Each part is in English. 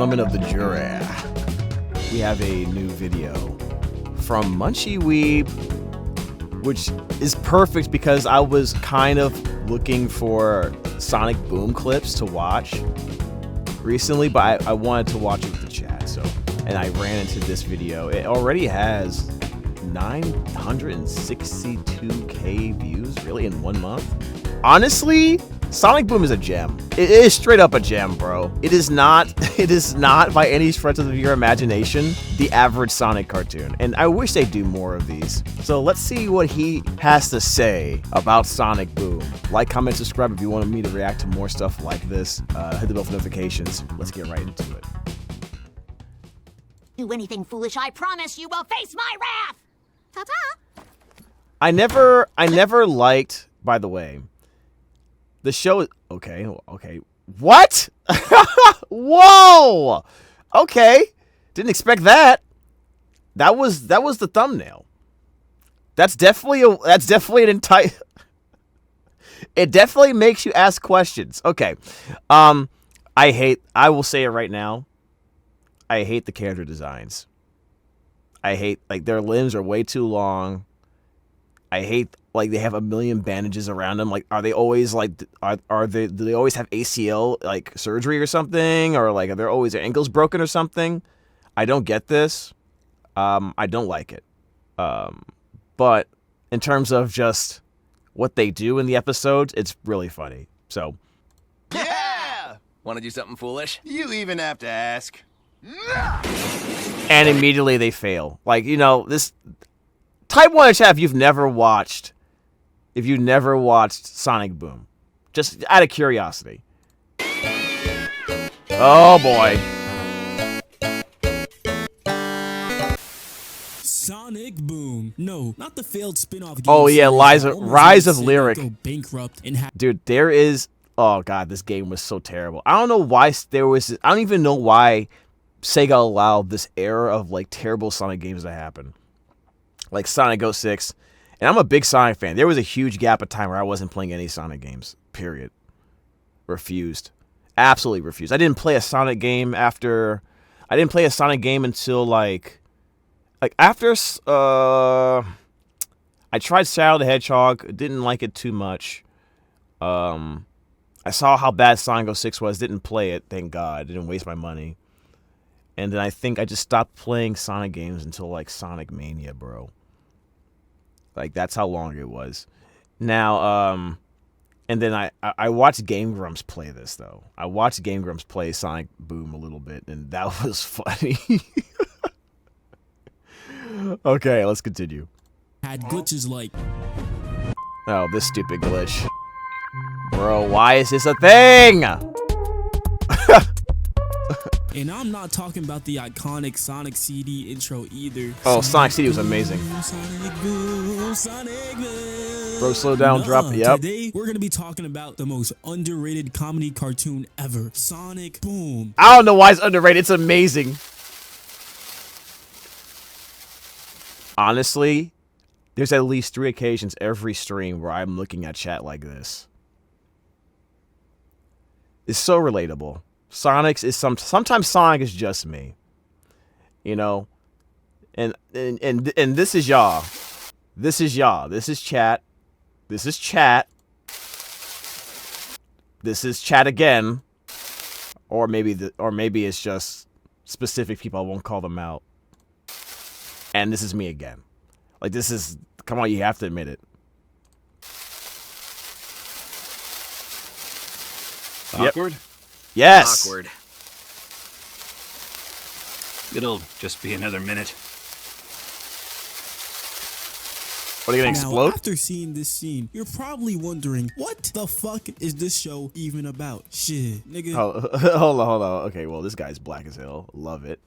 gentlemen of the jury, we have a new video from Munchie Weeb, which is perfect because I was kind of looking for Sonic Boom clips to watch recently, but I wanted to watch it with the chat, so, and I ran into this video. It already has 962k views, really, in 1 month. Honestly, Sonic Boom is a gem. It is straight up a gem, bro. It is not by any stretch of your imagination the average Sonic cartoon, and I wish they do more of these. So let's see what he has to say about Sonic Boom. Like, comment, subscribe if you want me to react to more stuff like this. Hit the bell for notifications. Let's get right into it. Do anything foolish, I promise you will face my wrath. Ta-ta. I never liked, by the way, the show. Okay. What? Whoa. Okay. Didn't expect that. That was the thumbnail. That's definitely an entire. It definitely makes you ask questions. Okay. I will say it right now. I hate the character designs. I hate, like, their limbs are way too long. I hate, like, they have a million bandages around them. Like, are they always, like, do they always have ACL, like, surgery or something? Or, like, are their ankles broken or something? I don't get this. I don't like it. But in terms of just what they do in the episodes, it's really funny. So. Yeah! Want to do something foolish? You even have to ask. And immediately they fail. Like, you know, this... Type 1 in chat if you've never watched Sonic Boom. Just out of curiosity. Oh boy. Sonic Boom. No, not the failed spin-off game. Oh yeah, Rise of Lyric. Go bankrupt and dude, there is... Oh god, this game was so terrible. I don't know why there was... I don't even know why Sega allowed this era of, like, terrible Sonic games to happen. Like Sonic 06. And I'm a big Sonic fan. There was a huge gap of time where I wasn't playing any Sonic games. Period. Refused. Absolutely refused. I didn't play a Sonic game until, like after, I tried Shadow the Hedgehog. Didn't like it too much. I saw how bad Sonic 06 was. Didn't play it, thank God. Didn't waste my money. And then I think I just stopped playing Sonic games until, like, Sonic Mania, bro. Like, that's how long it was. Now, and then I watched Game Grumps play this, though. I watched Game Grumps play Sonic Boom a little bit, and that was funny. Okay, let's continue. had glitches like... Oh, this stupid glitch. Bro, why is this a thing? And I'm not talking about the iconic Sonic CD intro either. Oh, Sonic CD was amazing. Sonic Boom, Sonic Boom. Bro, slow down, drop it. Yep. Today, we're going to be talking about the most underrated comedy cartoon ever, Sonic Boom. I don't know why it's underrated. It's amazing. Honestly, there's at least 3 occasions every stream where I'm looking at chat like this. It's so relatable. Sonic's is sometimes Sonic is just me, you know, and this is y'all, this is y'all, this is chat, this is chat, this is chat again, or maybe it's just specific people. I won't call them out, and this is me again. Like, this is, come on, you have to admit it. Awkward? Yep. Yes. Awkward. It'll just be another minute. What, are you gonna explode? Now, after seeing this scene, you're probably wondering, what the fuck is this show even about? Shit, nigga. Oh, hold on. Okay, well, this guy's black as hell. Love it.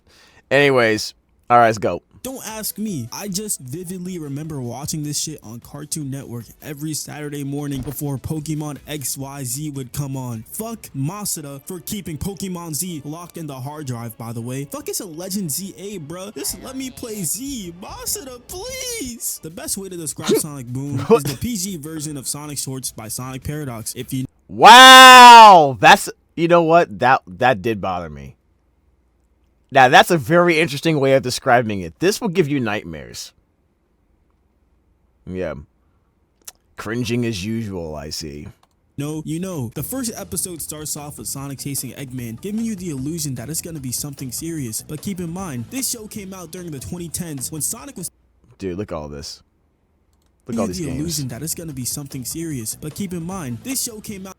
Anyways, all right, let's go. Don't ask me. I just vividly remember watching this shit on Cartoon Network every Saturday morning before Pokemon XYZ would come on. Fuck Masada for keeping Pokemon Z locked in the hard drive, by the way. Fuck, it's a Legend ZA, bruh. Just let me play Z. Masada, please. The best way to describe Sonic Boom is the PG version of Sonic Shorts by Sonic Paradox. If you... Wow! That's... You know what? That did bother me. Now, that's a very interesting way of describing it. This will give you nightmares. Yeah. Cringing as usual, I see. No, you know, the first episode starts off with Sonic chasing Eggman, giving you the illusion that it's gonna be something serious. But keep in mind, this show came out during the 2010s when Sonic was... Dude, look at all this. Look at all these games. Illusion that it's gonna be something serious. But keep in mind, this show came out...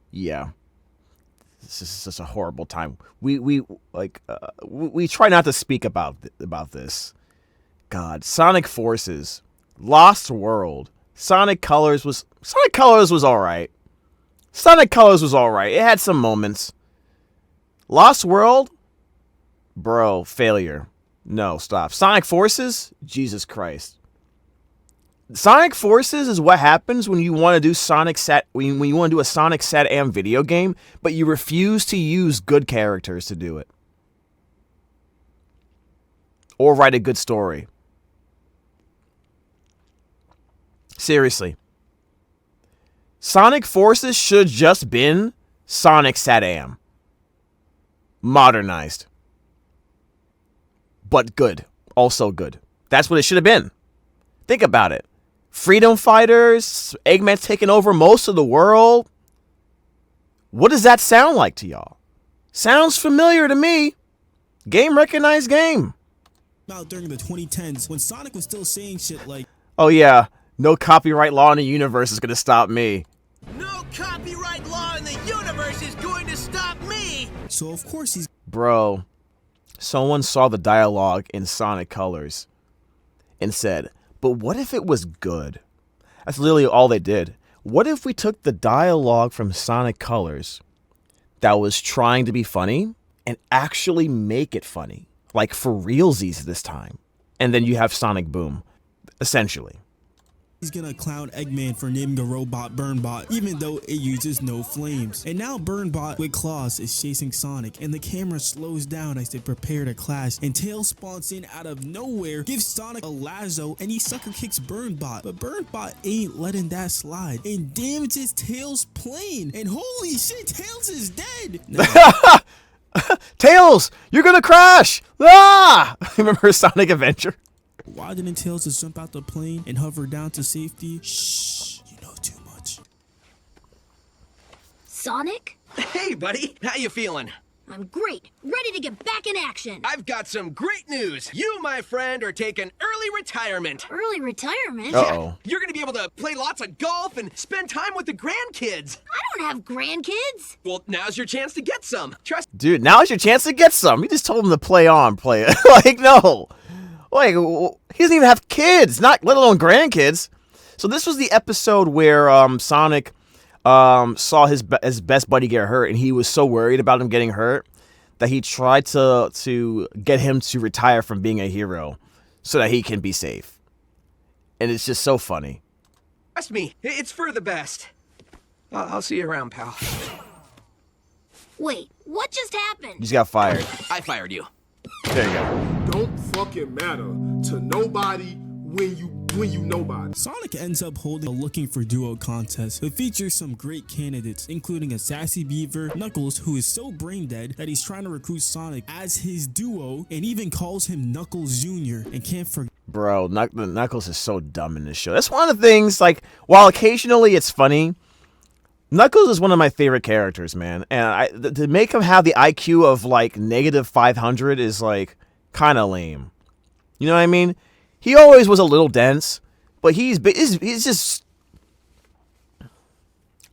Yeah. This is such a horrible time. We try not to speak about this. God, Sonic Forces, Lost World, Sonic Colors was all right. Sonic Colors was all right. It had some moments. Lost World, bro, failure. No, stop. Sonic Forces, Jesus Christ. Sonic Forces is what happens when you want to do when you want to do a Sonic SatAM video game, but you refuse to use good characters to do it. Or write a good story. Seriously. Sonic Forces should just been Sonic SatAM. Modernized. But good. Also good. That's what it should have been. Think about it. Freedom Fighters, Eggman taking over most of the world. What does that sound like to y'all? Sounds familiar to me. Game recognized game. Out during the 2010s when Sonic was still saying shit like, oh yeah, no copyright law in the universe is gonna stop me. No copyright law in the universe is going to stop me. So of course he's... Bro, someone saw the dialogue in Sonic Colors and said, but what if it was good? That's literally all they did. What if we took the dialogue from Sonic Colors that was trying to be funny and actually make it funny? Like for realsies this time. And then you have Sonic Boom, essentially. He's gonna clown Eggman for naming a robot Burnbot, even though it uses no flames. And now Burnbot with claws is chasing Sonic, and the camera slows down as they prepare to clash, and Tails spawns in out of nowhere, gives Sonic a lasso, and he sucker kicks Burnbot. But Burnbot ain't letting that slide, and damages Tails' plane. And holy shit, Tails is dead! Tails, you're gonna crash! Ah! Remember Sonic Adventure? Why didn't Tails just jump out the plane and hover down to safety? Shh, you know too much. Sonic? Hey, buddy. How you feeling? I'm great. Ready to get back in action. I've got some great news. You, my friend, are taking early retirement. Early retirement? Uh-oh. You're going to be able to play lots of golf and spend time with the grandkids. I don't have grandkids. Well, now's your chance to get some. Trust Dude, now's your chance to get some. You just told him to play it. Like, no. Like, he doesn't even have kids, not let alone grandkids. So this was the episode where Sonic saw his best buddy get hurt, and he was so worried about him getting hurt that he tried to get him to retire from being a hero so that he can be safe. And it's just so funny. me. It's for the best. I'll see you around, pal. Wait, what just happened? You just got fired. I fired you. There you go. Don't fucking matter to nobody when you nobody. Sonic ends up holding a looking for duo contest that features some great candidates, including a sassy beaver, Knuckles, who is so brain dead that he's trying to recruit Sonic as his duo and even calls him Knuckles Jr. and can't forget. Bro, Knuckles is so dumb in this show. That's one of the things, like, while occasionally it's funny, Knuckles is one of my favorite characters, man. And to make him have the IQ of, like, negative 500 is, like, kind of lame. You know what I mean? He always was a little dense, but he's just...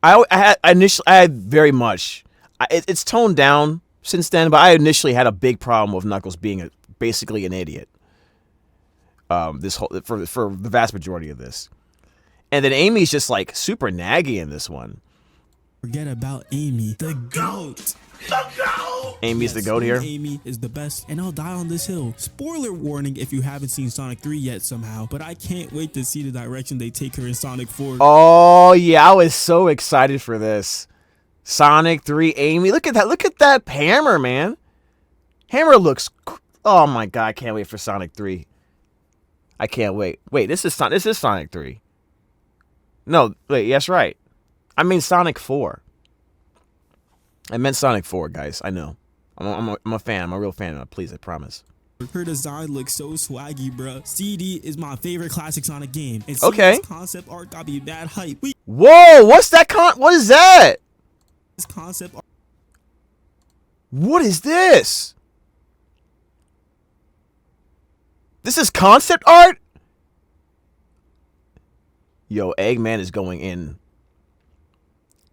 I had very much... It's toned down since then, but I initially had a big problem with Knuckles being basically an idiot. For the vast majority of this. And then Amy's just, like, super naggy in this one. Forget about Amy, the GOAT. Amy's the GOAT here. Amy is the best, and I'll die on this hill. Spoiler warning if you haven't seen Sonic 3 yet somehow, but I can't wait to see the direction they take her in Sonic 4. Oh, yeah, I was so excited for this. Sonic 3, Amy. Look at that. Look at that hammer, man. Hammer looks... Oh, my God. I can't wait for Sonic 3. I can't wait. Wait, this is Sonic 3. No, wait, that's right. I mean Sonic 4. I meant Sonic 4, guys. I know. I'm a fan. I'm a real fan. Please, I promise. Her design looks so swaggy, bruh. CD is my favorite classic Sonic game. And Okay. CD's concept art got me bad hype. Whoa, what's that what is that? This concept art. What is this? This is concept art? Yo, Eggman is going in.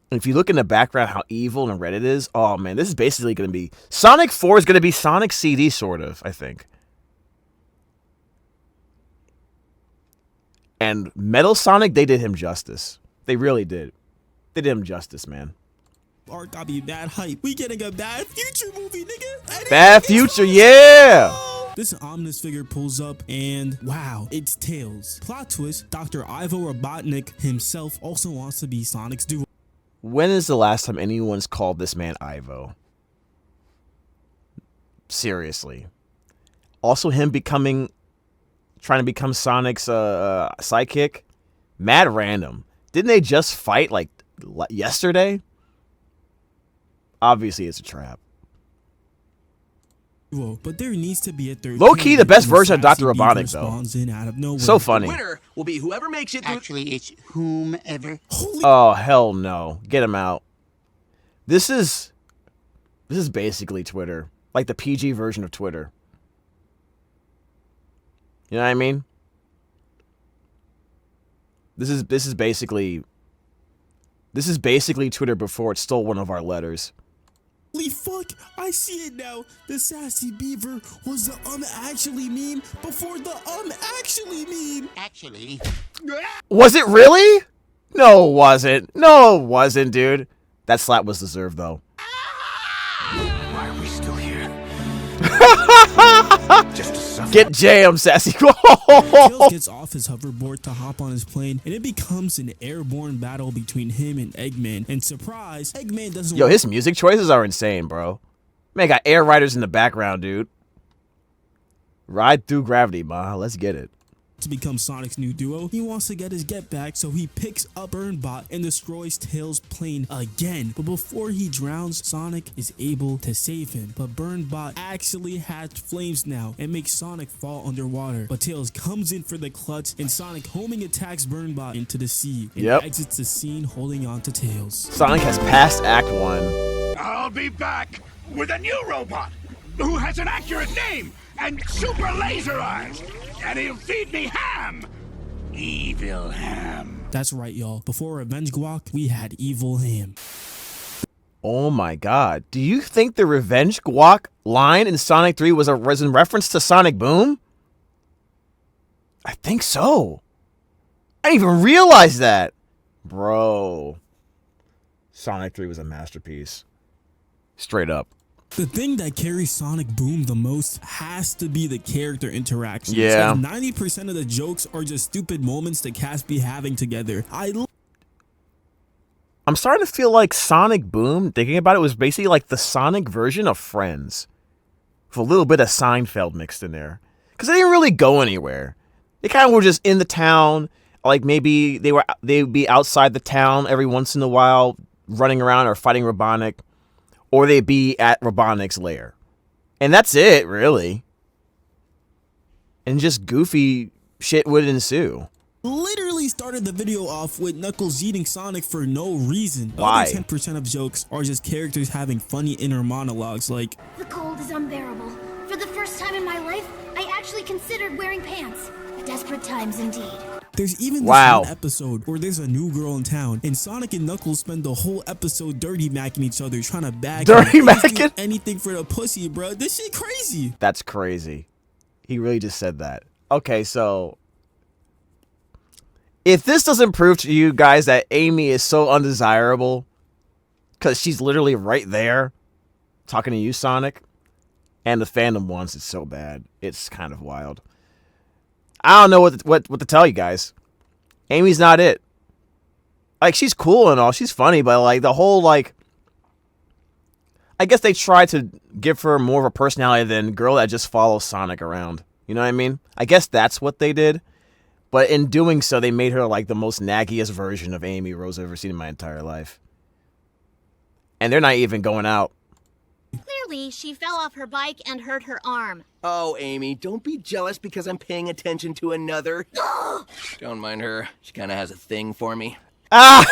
And if you look in the background how evil and red it is, oh man, this is basically going to be... Sonic 4 is going to be Sonic CD, sort of, I think. And Metal Sonic, they did him justice. They really did. They did him justice, man. Art got me bad hype. We getting a Bad Future movie, nigga. Bad Future, yeah! This ominous figure pulls up and wow, it's Tails. Plot twist, Dr. Ivo Robotnik himself also wants to be Sonic's duo. When is the last time anyone's called this man Ivo? Seriously. Also him trying to become Sonic's sidekick? Mad random. Didn't they just fight like yesterday? Obviously it's a trap. But there needs to be a third. Low-key the best version of Dr. Robotnik though. In out of nowhere. So funny. The winner will be whoever makes it through. Actually, it's whomever. Oh hell no. Get him out. This is basically Twitter. Like the PG version of Twitter. You know what I mean? This is basically Twitter before it stole one of our letters. Holy fuck, I see it now. The sassy beaver was the actually meme before the actually meme. Actually. Was it really? No, it wasn't. No, it wasn't, dude. That slap was deserved, though. Why are we still here? Just to suffer. Get jammed, sassy. Tails gets off his hoverboard to hop on his plane, and it becomes an airborne battle between him and Eggman. And surprise, Eggman doesn't. Yo, his music choices are insane, bro. Man, got air riders in the background, dude. Ride through gravity, ma. Let's get it. To become Sonic's new duo, he wants to get his get back, so he picks up Burnbot and destroys Tails' plane again. But before he drowns, Sonic is able to save him. But Burnbot actually has flames now and makes Sonic fall underwater. But Tails comes in for the clutch, and Sonic homing attacks Burnbot into the sea and exits the scene holding on to Tails. Sonic has passed Act 1. I'll be back with a new robot who has an accurate name and super laser eyes, and he'll feed me ham. Evil ham. That's right, y'all. Before Revenge Guac, we had evil ham. Oh my god. Do you think the Revenge Guac line in Sonic 3 was in reference to Sonic Boom? I think so. I didn't even realize that. Bro. Sonic 3 was a masterpiece. Straight up. The thing that carries Sonic Boom the most has to be the character interactions. Yeah. 90% of the jokes are just stupid moments the cast be having together. I'm starting to feel like Sonic Boom, thinking about it, was basically like the Sonic version of Friends. With a little bit of Seinfeld mixed in there. Because they didn't really go anywhere. They kind of were just in the town. Like maybe they'd be outside the town every once in a while, running around or fighting Robotnik. Or they'd be at Robotnik's lair. And that's it, really. And just goofy shit would ensue. Literally started the video off with Knuckles eating Sonic for no reason. Why? The other 10% of jokes are just characters having funny inner monologues like, the cold is unbearable. For the first time in my life, I actually considered wearing pants. Desperate times indeed. There's even this one episode where there's a new girl in town, and Sonic and Knuckles spend the whole episode dirty macking each other, trying to bag anything for the pussy, bro. This shit crazy. That's crazy. He really just said that. Okay, so if this doesn't prove to you guys that Amy is so undesirable, because she's literally right there talking to you, Sonic, and the fandom wants it so bad, it's kind of wild. I don't know what to tell you guys. Amy's not it. Like, she's cool and all. She's funny, but, like, the whole, like... I guess they tried to give her more of a personality than girl that just follows Sonic around. You know what I mean? I guess that's what they did. But in doing so, they made her, like, the most naggiest version of Amy Rose I've ever seen in my entire life. And they're not even going out. Clearly Clearly, she fell off her bike and hurt her arm. Oh, Amy, don't be jealous because I'm paying attention to another. Don't mind her. She kind of has a thing for me. And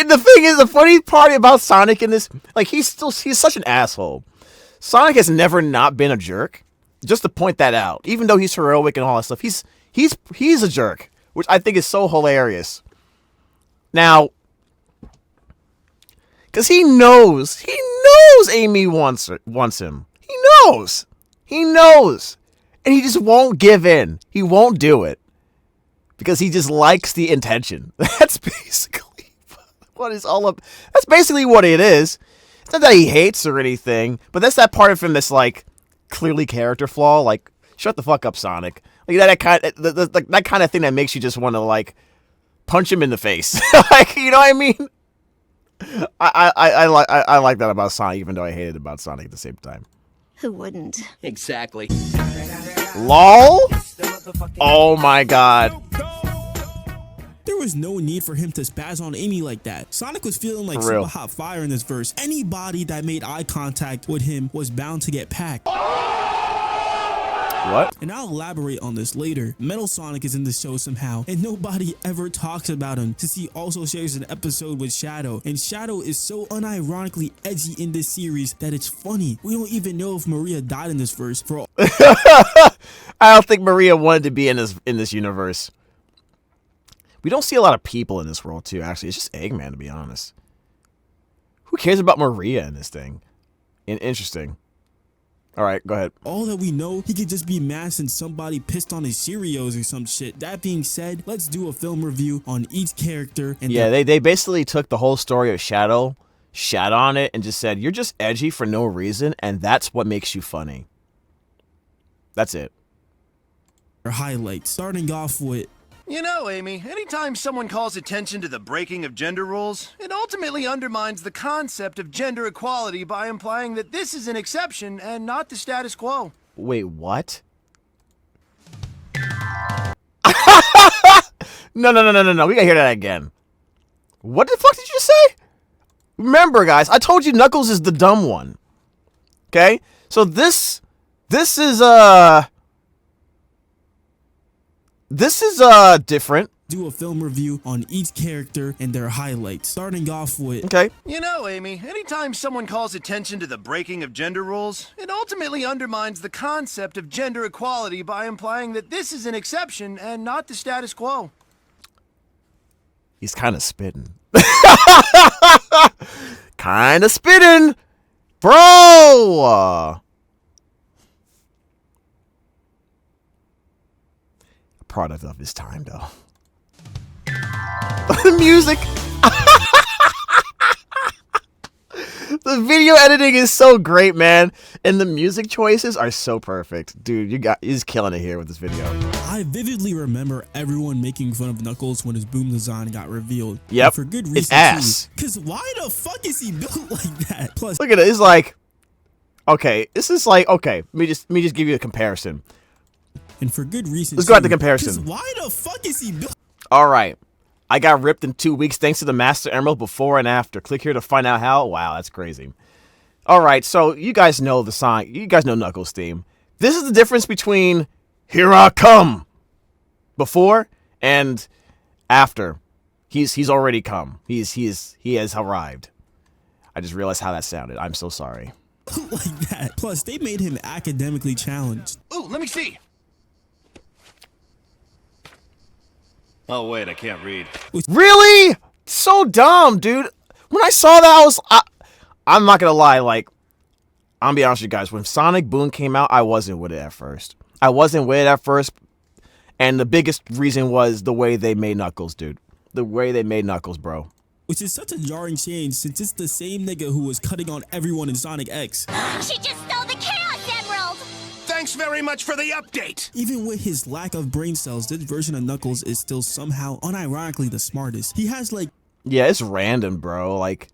the thing is, the funny part about Sonic in this, like, he's such an asshole. Sonic has never not been a jerk. Just to point that out, even though he's heroic and all that stuff, he's a jerk, which I think is so hilarious. Now, because he knows Amy wants him. He knows, and he just won't give in. He won't do it because he just likes the intention. That's basically what it's all up. That's basically what it is. It's not that he hates or anything, but that's that part of him that's like clearly character flaw. Like, shut the fuck up, Sonic. Like that kind of thing that makes you just want to like punch him in the face. Like, you know what I mean? I like that about Sonic, even though I hate it about Sonic at the same time. Who wouldn't? Exactly. LOL? Oh my god. There was no need for him to spaz on Amy like that. Sonic was feeling like For real. super hot fire in this verse. Anybody that made eye contact with him was bound to get packed. What? And I'll elaborate on this later. Metal Sonic is in the show somehow, and nobody ever talks about him since he also shares an episode with Shadow. And Shadow is so unironically edgy in this series that it's funny. We don't even know if Maria died in this verse. For all I don't think Maria wanted to be in this universe. We don't see a lot of people in this world too, actually. It's just Eggman, to be honest. Who cares about Maria in this thing? Interesting. All right, go ahead. all that we know, he could just be mad since somebody pissed on his Cheerios or some shit. That being said, let's do a film review on each character. And yeah, they basically took the whole story of Shadow, shat on it, and just said, you're just edgy for no reason, and that's what makes you funny. That's it. Highlights, starting off with, You know, Amy, anytime someone calls attention to the breaking of gender rules, it ultimately undermines the concept of gender equality by implying that this is an exception and not the status quo. Wait, what? No. We gotta hear that again. What the fuck did you say? Remember, guys, I told you Knuckles is the dumb one. Okay? So this is different. do a film review on each character and their highlights, starting off with, Okay. You know, Amy, anytime someone calls attention to the breaking of gender rules, it ultimately undermines the concept of gender equality by implying that this is an exception and not the status quo. He's kind of spitting. Kind of spitting. Bro! Product of his time, though. The music. The video editing is so great, man, and the music choices are so perfect, dude. He's killing it here with this video. I vividly remember everyone making fun of Knuckles when his boom design got revealed. Yep, And for good reason it's ass. Because why the fuck is he built like that? Plus, Look at it. It's like, okay, this is like, okay. Let me just give you a comparison. and for good reason. Let's go at the too, comparison. 'cause why the fuck is he built? All right. I got ripped in 2 weeks thanks to the Master Emerald before and after. Click here to find out how. Wow, that's crazy. All right, so you guys know the song. You guys know Knuckles' theme. This is the difference between "Here I Come" before and after. He's already come. He has arrived. I just realized how that sounded. I'm so sorry. like that. Plus, they made him academically challenged. Ooh, let me see. Oh, wait, I can't read. Really? So dumb, dude. When I saw that, I'm not gonna lie. Like, I'm gonna be honest with you guys. When Sonic Boom came out, I wasn't with it at first. And the biggest reason was the way they made Knuckles, dude. The way they made Knuckles, bro. Which is such a jarring change since it's the same nigga who was cutting on everyone in Sonic X. She just stole the Chaos Emerald! Thanks very much for the update. Even with his lack of brain cells, this version of Knuckles is still somehow unironically the smartest. He has like, Yeah, it's random, bro. Like,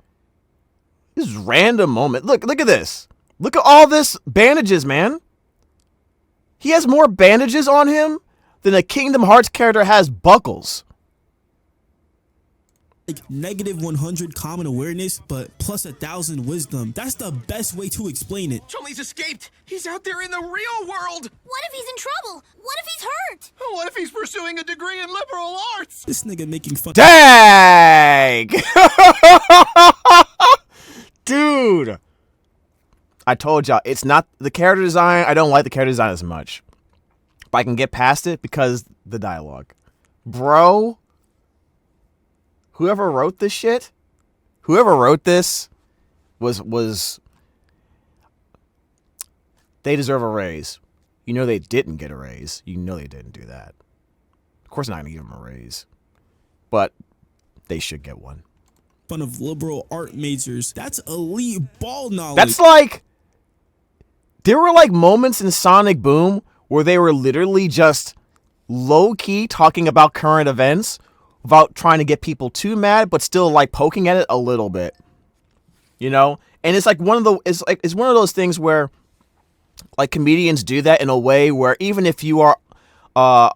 this random moment. Look at this. Look at all this bandages, man. He has more bandages on him than a Kingdom Hearts character has buckles. like negative 100 common awareness, but plus 1,000 wisdom. That's the best way to explain it. Chumley's escaped. He's out there in the real world. What if he's in trouble? What if he's hurt? What if he's pursuing a degree in liberal arts? This nigga making fun. Dang! Dude! I told y'all, it's not the character design. I don't like the character design as much. But I can get past it because the dialogue. Bro, whoever wrote this shit, whoever wrote this was they deserve a raise. You know they didn't get a raise. You know they didn't do that. Of course not gonna give them a raise. But they should get one. Fun of liberal art majors. That's elite ball knowledge. That's like, there were like moments in Sonic Boom where they were literally just low-key talking about current events without trying to get people too mad, but still like poking at it a little bit. You know? And it's like it's one of those things where like comedians do that in a way where even if you are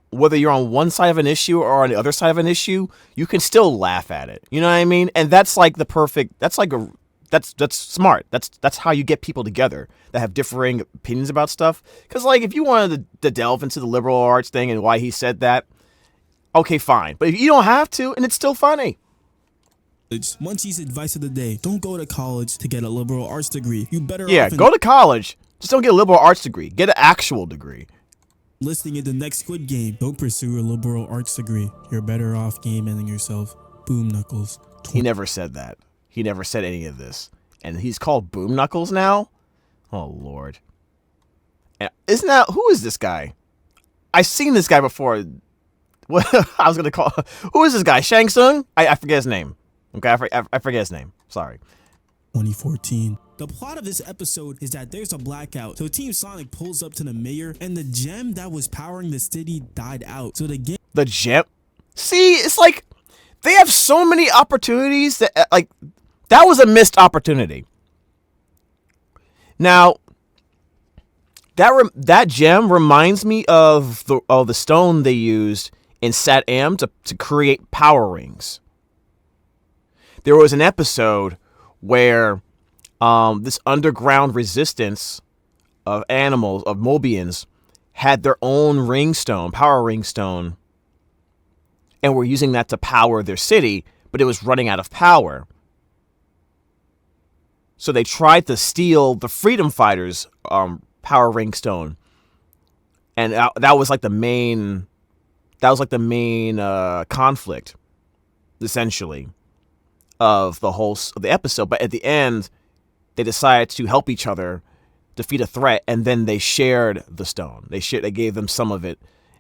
whether you're on one side of an issue or on the other side of an issue, you can still laugh at it. You know what I mean? And that's like the perfect, that's smart. That's how you get people together that have differing opinions about stuff. Because like if you wanted to delve into the liberal arts thing and why he said that, okay, fine. But if you don't have to, and it's still funny. Munchie's advice of the day: don't go to college to get a liberal arts degree. You better go to college. Just don't get a liberal arts degree. Get an actual degree. Listing in the next Squid Game. Don't pursue a liberal arts degree. You're better off game ending yourself. Boom Knuckles. He never said that. He never said any of this. And he's called Boom Knuckles now? Oh, Lord. And who is this guy? I've seen this guy before. What I was going to call, who is this guy? Shang Tsung? I forget his name. Okay, I forget his name. Sorry. 2014. The plot of this episode is that there's a blackout, so Team Sonic pulls up to the mayor, and the gem that was powering the city died out. So the gem? See, it's like they have so many opportunities that like that was a missed opportunity. Now, that gem reminds me of the stone they used in Sat Am to create power rings. There was an episode where this underground resistance of animals, of Mobians, had their own ring stone, power ring stone, and were using that to power their city, but it was running out of power. So they tried to steal the freedom fighters' power ring stone, and that was like the main conflict, essentially, of the episode. But at the end, they decided to help each other defeat a threat, and then they shared the stone. They gave them some of it,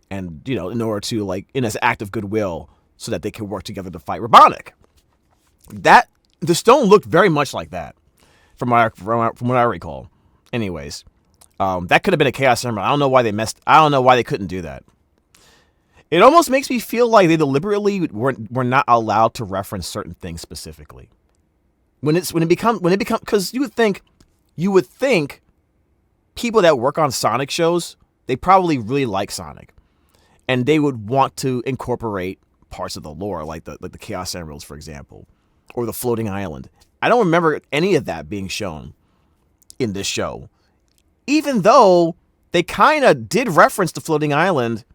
and in order to in an act of goodwill, so that they could work together to fight Robotnik. That the stone looked very much like that, from what I recall. Anyways, that could have been a Chaos Emerald. I don't know why they couldn't do that. It almost makes me feel like they deliberately were not allowed to reference certain things specifically. When it becomes because you would think people that work on Sonic shows, they probably really like Sonic, and they would want to incorporate parts of the lore, like the Chaos Emeralds, for example, or the floating island. I don't remember any of that being shown in this show, even though they kind of did reference the floating island.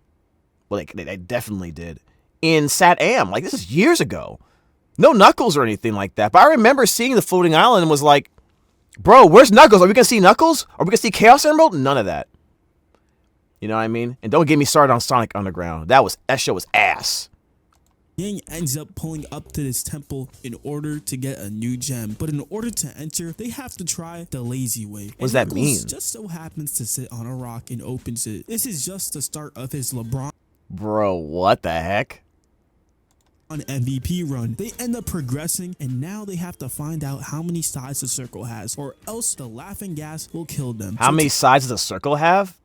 Well, they definitely did in Sat Am. Like, this is years ago. No Knuckles or anything like that. But I remember seeing the floating island and was like, bro, where's Knuckles? Are we going to see Knuckles? Are we going to see Chaos Emerald? None of that. You know what I mean? And don't get me started on Sonic Underground. That show was ass. Yang ends up pulling up to this temple in order to get a new gem. But in order to enter, they have to try the lazy way. What does that mean? Just so happens to sit on a rock and opens it. This is just the start of his LeBron. Bro, what the heck? On MVP run, they end up progressing, and now they have to find out how many sides the circle has, or else the laughing gas will kill them. How many sides does a circle have?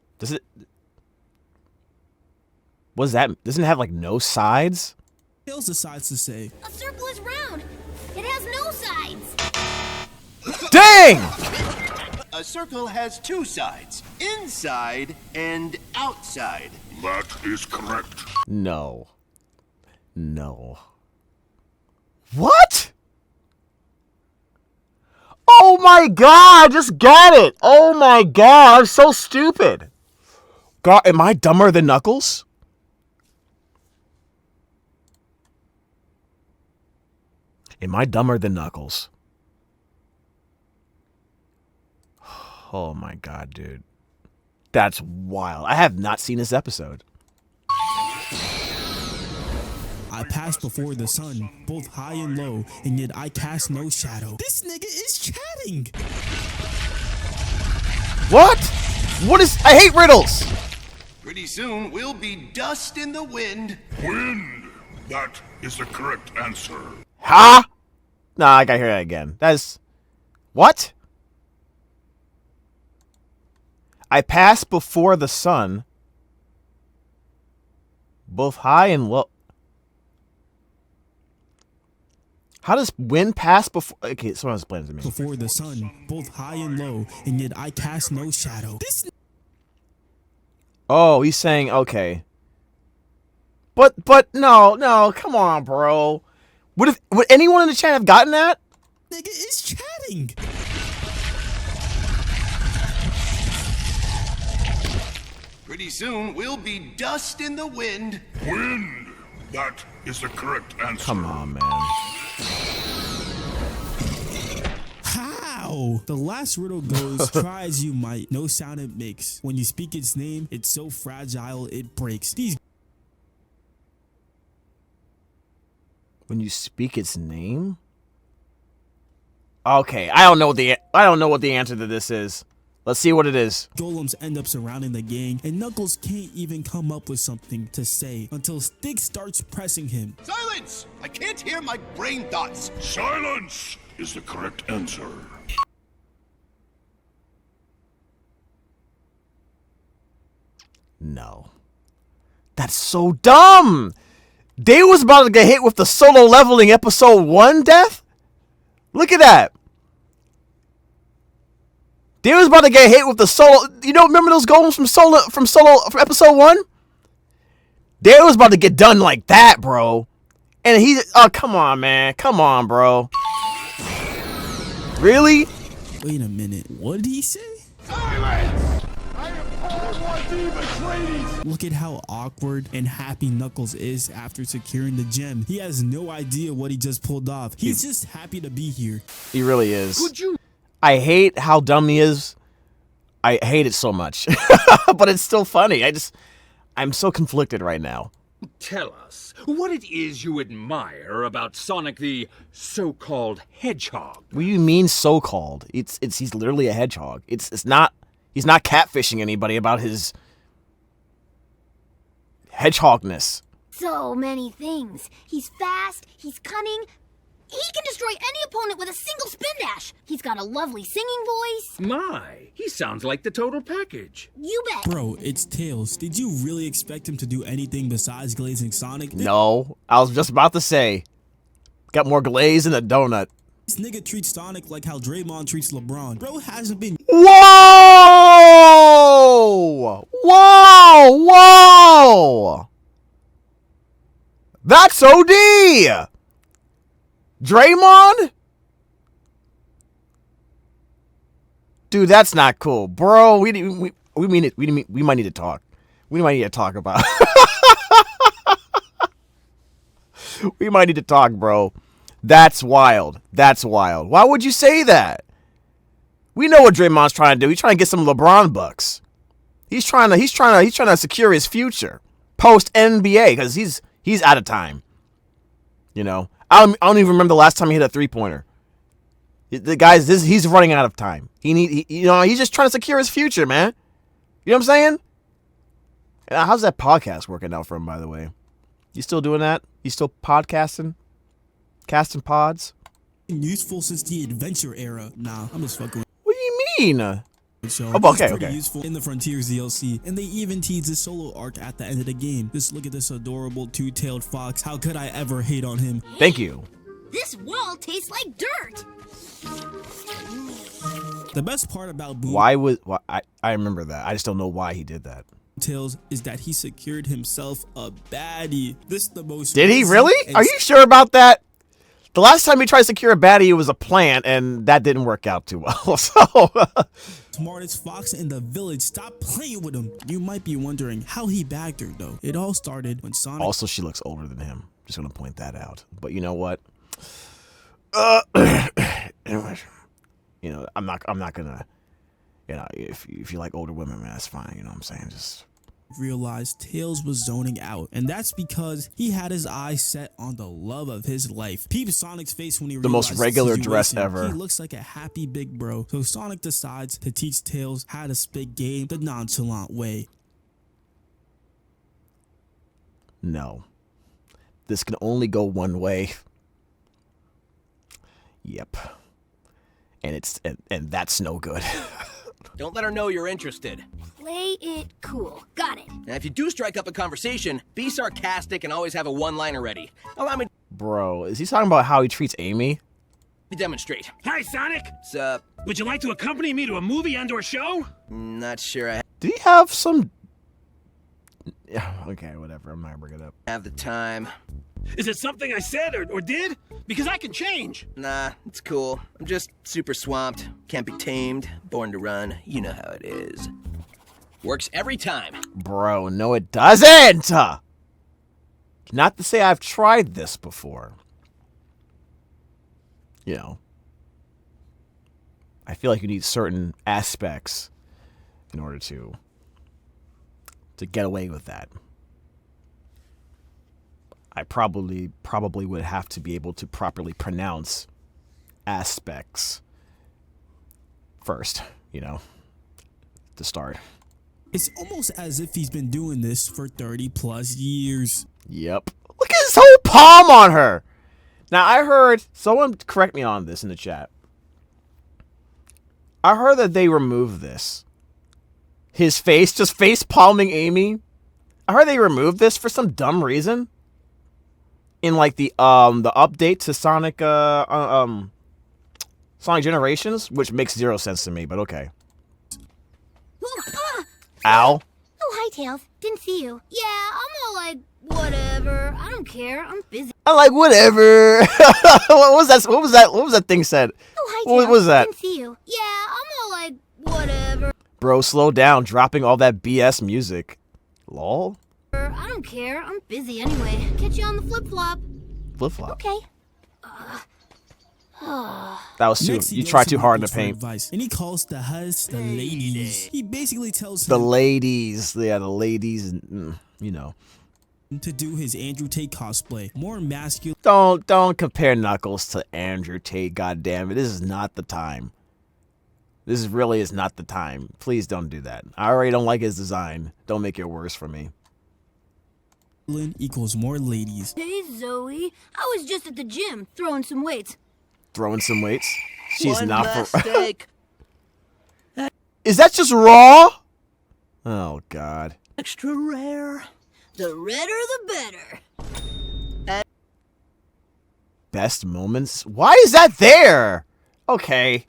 What is that? Doesn't it have no sides? Tells the sides to say, a circle is round. It has no sides. Dang! A circle has two sides, inside and outside. That is correct. No. What? Oh my god, I just got it. Oh my god, I'm so stupid. God, am I dumber than Knuckles? Am I dumber than Knuckles? Oh my god, dude. That's wild. I have not seen this episode. I pass before the sun, both high and low, and yet I cast no shadow. This nigga is chatting. What? What is... I hate riddles. Pretty soon, we'll be dust in the wind. Wind. That is the correct answer. Huh? Nah, I gotta hear that again. That's... What? I pass before the sun, both high and low. How does wind pass before... Okay, someone explain it to me. Before the sun, both high and low, and yet I cast no shadow. This... Oh, he's saying, okay. But, no, come on, bro. Would anyone in the chat have gotten that? Nigga is chatting. Pretty soon, we'll be dust in the wind. Wind. That is the correct answer. Come on, man. How? The last riddle goes, try as you might, no sound it makes. When you speak its name, it's so fragile it breaks. These... When you speak its name? Okay, I don't know what the answer to this is. Let's see what it is. golems end up surrounding the gang, and Knuckles can't even come up with something to say until Stick starts pressing him. Silence! I can't hear my brain thoughts. Silence is the correct answer. No. That's so dumb! They was about to get hit with the solo leveling episode 1 death? Look at that. They was about to get hit with the solo... You don't remember those golems from episode 1? They was about to get done like that, bro. And he... Oh, come on, man. Come on, bro. Really? Wait a minute. What did he say? Silence! I am all one demons, ladies! Look at how awkward and happy Knuckles is after securing the gem. He has no idea what he just pulled off. He's just happy to be here. He really is. Could you... I hate how dumb he is. I hate it so much. But it's still funny. I'm so conflicted right now. Tell us what it is you admire about Sonic the so-called hedgehog. What do you mean so-called? He's literally a hedgehog. It's not... He's not catfishing anybody about his hedgehogness. So many things. He's fast, he's cunning. He can destroy any opponent with a single spin dash. He's got a lovely singing voice. My, he sounds like the total package. You bet. Bro, it's Tails. Did you really expect him to do anything besides glazing Sonic? No, I was just about to say. Got more glaze than a donut. This nigga treats Sonic like how Draymond treats LeBron. Bro hasn't been... Whoa! Whoa! Whoa! That's OD! Draymond? Dude, that's not cool. Bro, we might need to talk. We might need to talk about We might need to talk, bro. That's wild. That's wild. Why would you say that? We know what Draymond's trying to do. He's trying to get some LeBron bucks. He's trying to secure his future post NBA because he's out of time. You know, I don't even remember the last time he hit a 3-pointer. The guy's he's running out of time. He's just trying to secure his future, man. You know what I'm saying? And how's that podcast working out for him, by the way? You still doing that? You still podcasting? Casting pods? Useful since the adventure era. Nah, I'm just fucking with. What do you mean? So Okay. Useful in the Frontiers DLC, and they even teased his solo arc at the end of the game. Just look at this adorable two-tailed fox. How could I ever hate on him? Thank you. This wall tastes like dirt. The best part about Boo I remember that. I just don't know why he did that. Tails is that he secured himself a baddie. This is the most. Did he crazy really? and Are you sure about that? The last time he tried to secure a baddie, it was a plant, and that didn't work out too well. So, Smartest fox in the village. Stop playing with him. You might be wondering how he bagged her, though. It all started when Sonic... Also, she looks older than him. Just gonna point that out. But you know what? Anyways, you know, I'm not gonna, you know, if you like older women, man, that's fine. You know what I'm saying? Just realized Tails was zoning out, and that's because he had his eyes set on the love of his life. Peep Sonic's face when he the most realized regular the dress situation. ever. He looks like a happy big bro. So Sonic decides to teach Tails how to spit game the nonchalant way. No, this can only go one way. Yep, and that's no good. Don't let her know you're interested. Play it cool. Got it. Now, if you do strike up a conversation, be sarcastic and always have a one-liner ready. Allow me Bro, is he talking about how he treats Amy? to demonstrate. Hi, Sonic. It's, Would you like to accompany me to a movie and/or show? not sure I Did he have some? Yeah, okay, whatever. I'm not gonna bring it up. have the time. Is it something I said or did? Because I can change. Nah, it's cool. I'm just super swamped. Can't be tamed. Born to run. You know how it is. Works every time. Bro, no, it doesn't. Not to say I've tried this before. You know, I feel like you need certain aspects in order to get away with that. I probably would have to be able to properly pronounce aspects first, you know, to start. It's almost as if he's been doing this for 30 plus years. Yep. Look at his whole palm on her. Now, I heard, someone correct me on this in the chat. I heard that they removed this. His face, just face palming Amy. I heard they removed this for some dumb reason. In like the update to Sonic Sonic Generations, which makes zero sense to me, but okay. Ow. Oh, hi, Tails. Didn't see you. Yeah, I'm all like, whatever. I don't care. I'm busy. I'm like, whatever. What was that? What was that? What was that thing said? Oh, hi, Tails. What was that? Didn't see you. Yeah, I'm all like, whatever. Bro, slow down, dropping all that BS music. Lol. I don't care. I'm busy anyway. Catch you on the flip-flop. Flip-flop. Okay. That was too, Next, he you goes tried to too hard in the Knuckles for paint. advice, and he calls the hus the ladies. He basically tells The him ladies. Yeah, the ladies, you know. to do his Andrew Tate cosplay. More masculine. Don't compare Knuckles to Andrew Tate, goddammit. This is not the time. This really is not the time. Please don't do that. I already don't like his design. Don't make it worse for me. Equals more ladies. Hey, Zoe. I was just at the gym throwing some weights. Throwing some weights. She's One not for. mistake. Is that just raw? Oh God. Extra rare. The redder, the better. Best moments. Why is that there? Okay.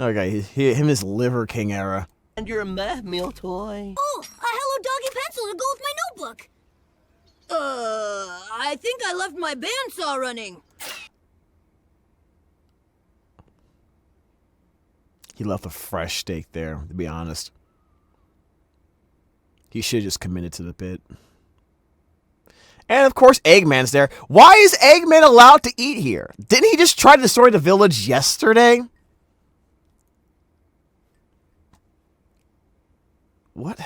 Okay. His Liver King era. And your meh meal toy. Oh, a Hello Doggy pencil to go with my notebook. I think I left my bandsaw running. He left a fresh steak there, to be honest. He should have just committed to the bit. And of course, Eggman's there. Why is Eggman allowed to eat here? Didn't he just try to destroy the village yesterday? What?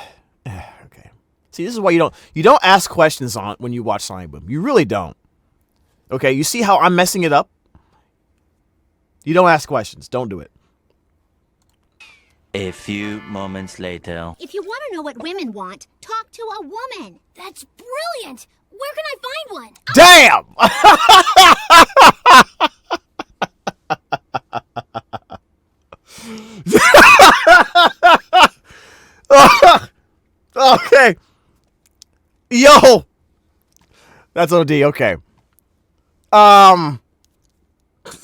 Okay. See, this is why you don't ask questions on when you watch Sonic Boom. You really don't. Okay, you see how I'm messing it up? You don't ask questions. Don't do it. A few moments later. If you want to know what women want, talk to a woman. That's brilliant. Where can I find one? Damn! Okay. Yo. That's OD. Okay.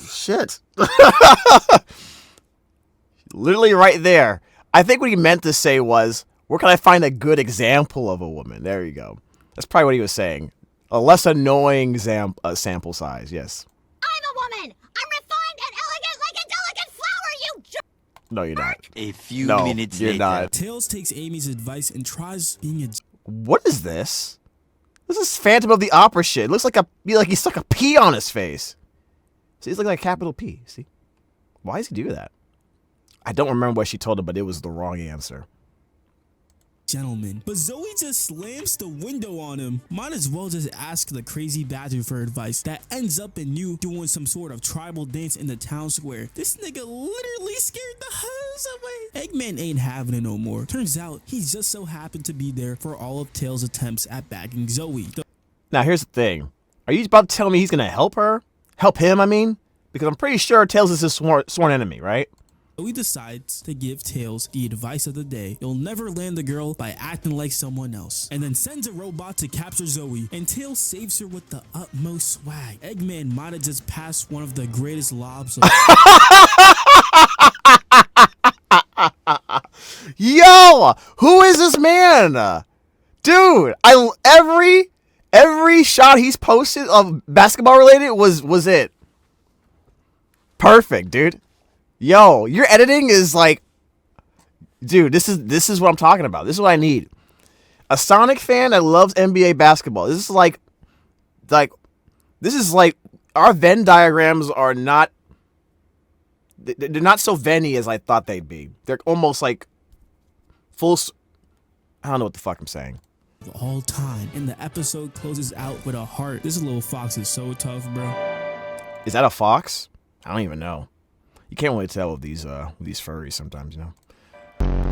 Shit. Literally right there. I think what he meant to say was, where can I find a good example of a woman? There you go. That's probably what he was saying. A less annoying sample size, yes. No, you're not. A few No, minutes you're later. not. Tails takes Amy's advice and tries being a What is this? This is Phantom of the Opera shit. It looks like he stuck a P on his face. See, he's looking like a capital P. See? Why does he do that? I don't remember what she told him, but it was the wrong answer. gentleman. But Zoe just slams the window on him. Might as well just ask the crazy badger for advice that ends up in you doing some sort of tribal dance in the town square. This nigga literally scared the hose away. Eggman ain't having it no more. Turns out he just so happened to be there for all of Tails' attempts at bagging Zoe. Now, here's the thing. Are you about to tell me he's going to help her? Help him, I mean? Because I'm pretty sure Tails is his sworn enemy, right? Zoe decides to give Tails the advice of the day. You'll never land the girl by acting like someone else. And then sends a robot to capture Zoe. And Tails saves her with the utmost swag. Eggman might have just passed one of the greatest lobs of Yo! Who is this man? Dude, every shot he's posted of basketball related was it. Perfect, dude. Yo, your editing is like, dude, this is what I'm talking about. This is what I need. A Sonic fan that loves NBA basketball. This is like our Venn diagrams are not, they're not so Venny as I thought they'd be. They're almost like I don't know what the fuck I'm saying. of all time. And the episode closes out with a heart. This little fox is so tough, bro. Is that a fox? I don't even know. You can't really tell with these furries sometimes, you know.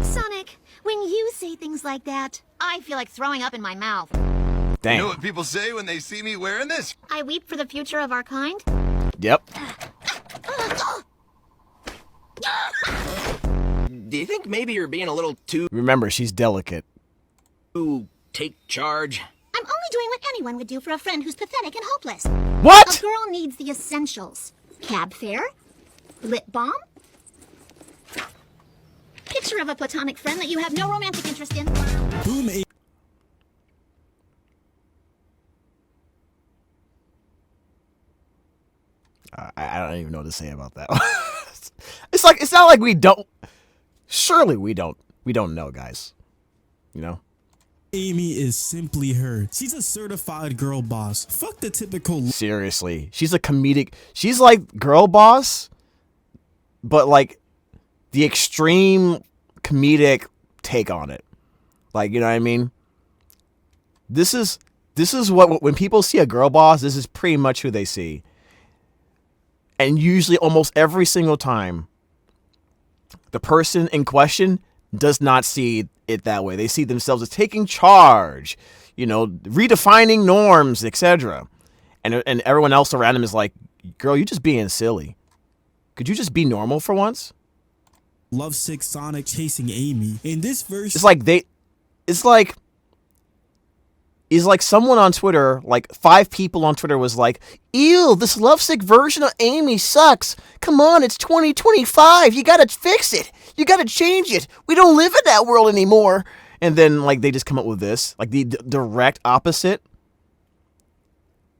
Sonic, when you say things like that, I feel like throwing up in my mouth. Damn. You know what people say when they see me wearing this? I weep for the future of our kind. Yep. Do you think maybe you're being a little too Remember, she's delicate. take charge? I'm only doing what anyone would do for a friend who's pathetic and hopeless. What? A girl needs the essentials. Cab fare, lip balm, picture of a platonic friend that you have no romantic interest in. Boom. I don't even know what to say about that. It's not like we don't. Surely we don't know, guys. You know. Amy is simply her. She's a certified girl boss. Fuck the typical. Seriously, she's a comedic. She's like girl boss, but like the extreme comedic take on it. Like, you know what I mean? This is what when people see a girl boss, this is pretty much who they see. And usually, almost every single time, the person in question does not see it that way. They see themselves as taking charge, you know, redefining norms, etc. And everyone else around them is like, girl, you're just being silly. Could you just be normal for once? Lovesick Sonic chasing Amy. In this verse, it's like someone on Twitter, like 5 people on Twitter was like, ew, this lovesick version of Amy sucks. Come on, it's 2025. You gotta fix it. You gotta change it. We don't live in that world anymore. And then like they just come up with this, like the direct opposite.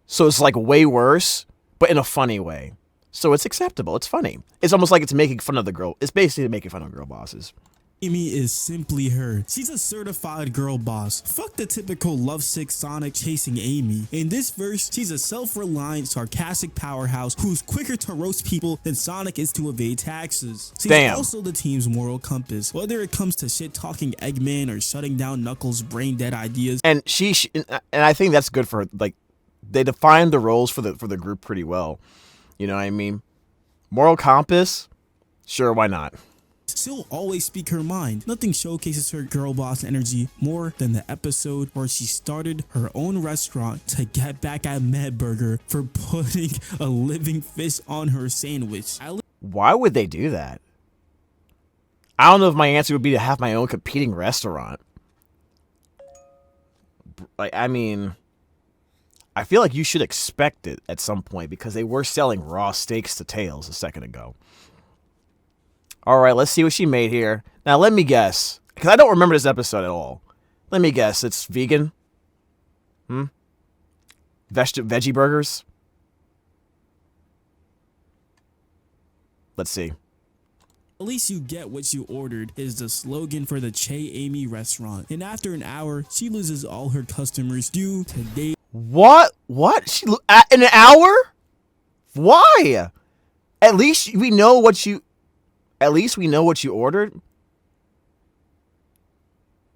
So it's like way worse, but in a funny way. So it's acceptable. It's funny. It's almost like it's making fun of the girl. It's basically making fun of girl bosses. Amy is simply her. She's a certified girl boss. Fuck the typical lovesick Sonic chasing Amy. In this verse, she's a self-reliant, sarcastic powerhouse who's quicker to roast people than Sonic is to evade taxes. She's also the team's moral compass, whether it comes to shit-talking Eggman or shutting down Knuckles' brain-dead ideas. And and I think that's good for her. Like, they define the roles for the group pretty well. You know what I mean? Moral compass? Sure, why not? She'll always speak her mind. Nothing showcases her girl boss energy more than the episode where she started her own restaurant to get back at Medburger for putting a living fish on her sandwich. Why would they do that? I don't know if my answer would be to have my own competing restaurant. Like, I mean, I feel like you should expect it at some point because they were selling raw steaks to Tails a second ago. All right, let's see what she made here. Now, let me guess, because I don't remember this episode at all. Let me guess, it's vegan? Veggie burgers? Let's see. At least you get what you ordered is the slogan for the Chez Amy restaurant. And after an hour, she loses all her customers due to Dave. What? In an hour? Why? At least we know what you ordered.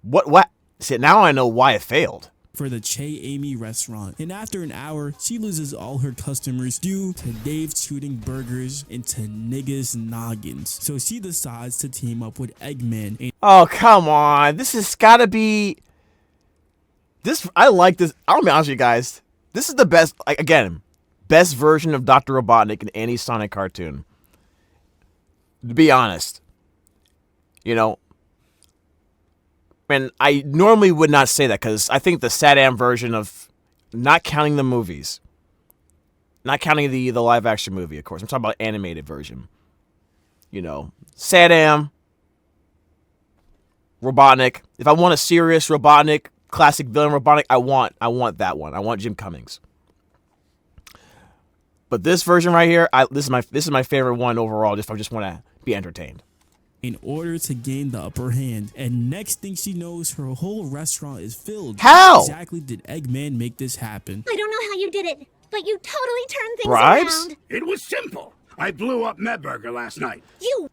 What? See, now I know why it failed. For the Chez Amy restaurant. And after an hour, she loses all her customers due to Dave shooting burgers into niggas' noggins. So she decides to team up with Eggman. And oh, come on. This has got to be... I like this. I'll be honest with you guys. This is the best, best version of Dr. Robotnik in any Sonic cartoon. To be honest. You know, and I normally would not say that because I think the Saddam version of, not counting the movies, not counting the live action movie, of course. I'm talking about animated version. You know, Saddam, Robotnik. If I want a serious Robotnik, classic villain Robotnik, I want that one. I want Jim Cummings. But this version right here, this is my favorite one overall. If I just want to be entertained. In order to gain the upper hand, and next thing she knows, her whole restaurant is filled. How exactly did Eggman make this happen? I don't know how you did it, but you totally turned things Bribes? around. It was simple. I blew up Medburger last night. You.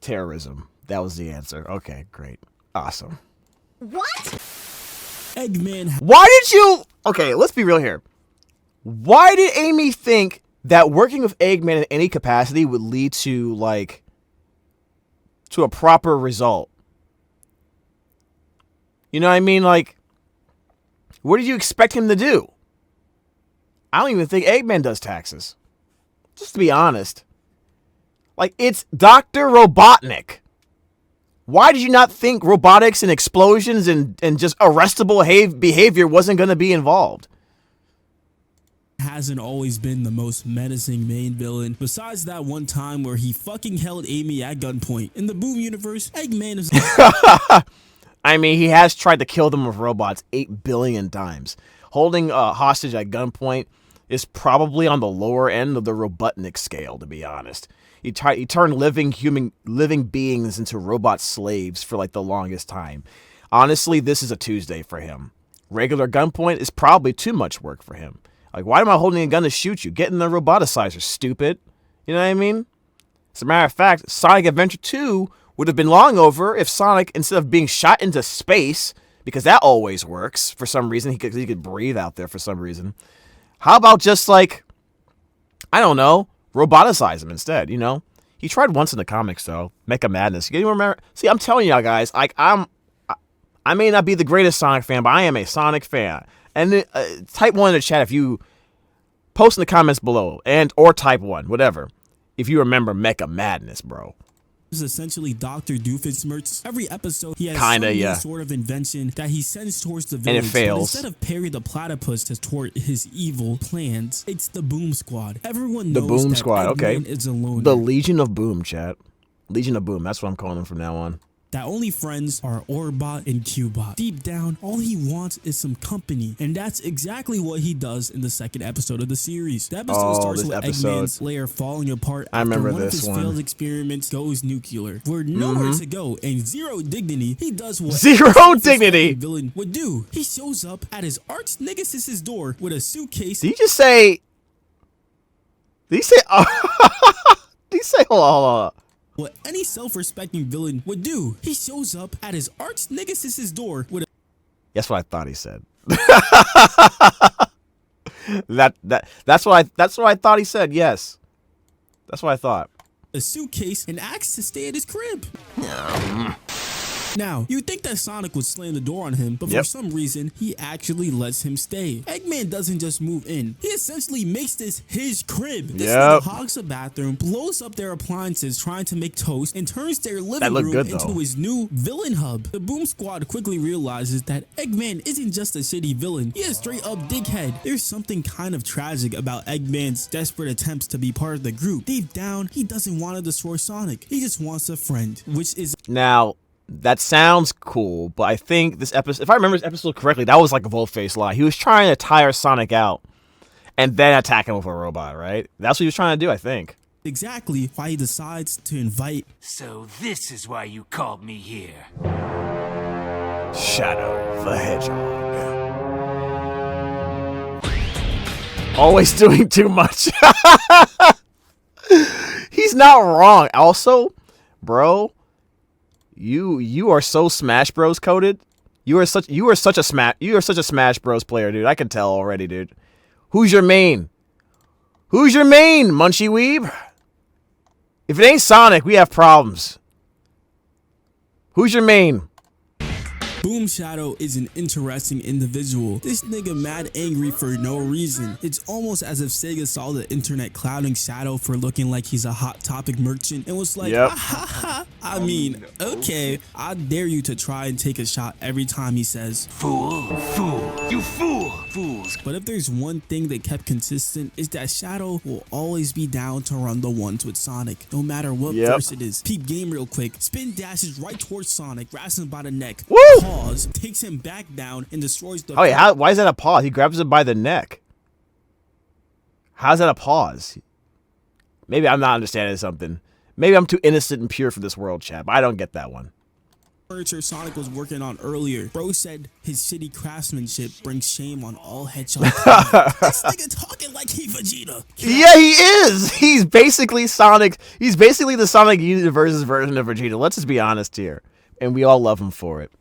Terrorism. That was the answer. Okay, great. Awesome. What? Eggman. Why did you... Okay, let's be real here. Why did Amy think that working with Eggman in any capacity would lead to, like, to a proper result? You know what I mean? Like, what did you expect him to do? I don't even think Eggman does taxes. Just to be honest. Like, it's Dr. Robotnik. Why did you not think robotics and explosions and just arrestable behavior wasn't going to be involved? Hasn't always been the most menacing main villain, besides that one time where he fucking held Amy at gunpoint. In the Boom universe, Eggman is... I mean, he has tried to kill them with robots 8 billion times. Holding a hostage at gunpoint is probably on the lower end of the Robotnik scale, to be honest. He turned living beings into robot slaves for like the longest time. Honestly, this is a Tuesday for him. Regular gunpoint is probably too much work for him. Like, why am I holding a gun to shoot you? Get in the roboticizer, stupid. You know what I mean? As a matter of fact, Sonic Adventure 2 would have been long over if Sonic, instead of being shot into space, because that always works for some reason, he could breathe out there for some reason. How about just, like, I don't know, roboticize him instead, you know? He tried once in the comics, though. Mecha Madness. You remember? See, I'm telling y'all guys, like, I may not be the greatest Sonic fan, but I am a Sonic fan. And type 1 in the chat if you post in the comments below, or type 1, whatever, if you remember Mecha Madness, bro. Is essentially Dr. Doofenshmirtz. Every episode, he has some sort of invention that he sends towards the village. And it fails. But instead of Perry the Platypus to toward his evil plans, it's the Boom Squad. Everyone knows the Boom that Squad, Eggman okay. is a loner. The Legion of Boom, chat. Legion of Boom, that's what I'm calling them from now on. That only friends are Orbot and Cubot. Deep down, all he wants is some company, and that's exactly what he does in the second episode of the series. The episode starts with Eggman's lair falling apart after one of his failed experiments goes nuclear. With nowhere to go and zero dignity, he does what zero dignity villain would do. He shows up at his arch nemesis' door with a suitcase. Did he just say? Did he say? Did he say? Hold on. What any self-respecting villain would do. He shows up at his arch nemesis' door with a... That's what I thought he said. That's what I thought he said. Yes, that's what I thought. A suitcase and asks to stay at his crib. Now, you'd think that Sonic would slam the door on him, but for some reason, he actually lets him stay. Eggman doesn't just move in. He essentially makes this his crib. This nigga hogs a bathroom, blows up their appliances trying to make toast, and turns their living room into his new villain hub. The Boom Squad quickly realizes that Eggman isn't just a shitty villain. He is straight up dickhead. There's something kind of tragic about Eggman's desperate attempts to be part of the group. Deep down, he doesn't want to destroy Sonic. He just wants a friend, which is... Now... that sounds cool, but I think this episode, if I remember this episode correctly, that was like a bold-faced lie. He was trying to tire Sonic out and then attack him with a robot, right? That's what he was trying to do, I think. exactly why he decides to invite. So this is why you called me here. Shadow the Hedgehog. Always doing too much. He's not wrong. Also, bro, you are so Smash Bros coded. You are such a Smash Bros player, dude. I can tell already, dude. Who's your main? Who's your main, Munchie Weeb? If it ain't Sonic, we have problems. Who's your main? Boom Shadow is an interesting individual. This nigga mad angry for no reason. It's almost as if Sega saw the internet clouding Shadow for looking like he's a Hot Topic merchant and was like, yep. I mean, okay, I dare you to try and take a shot every time he says, Fool, fool, you fool, fools. But if there's one thing that kept consistent, is that Shadow will always be down to run the ones with Sonic, no matter what verse it is. Peep game real quick. Spin dashes right towards Sonic, grabs him by the neck. Woo! Pause, takes him back down and destroys the... Oh, yeah, why is that a pause? He grabs him by the neck. How's that a pause? Maybe I'm not understanding something. Maybe I'm too innocent and pure for this world, chat, but I don't get that one. Furniture Sonic was working on earlier. Bro said his shitty craftsmanship brings shame on all hedgehogs. This nigga talking like he Vegeta. Yeah, he is. He's basically Sonic. He's basically the Sonic Universe's version of Vegeta. Let's just be honest here. And we all love him for it.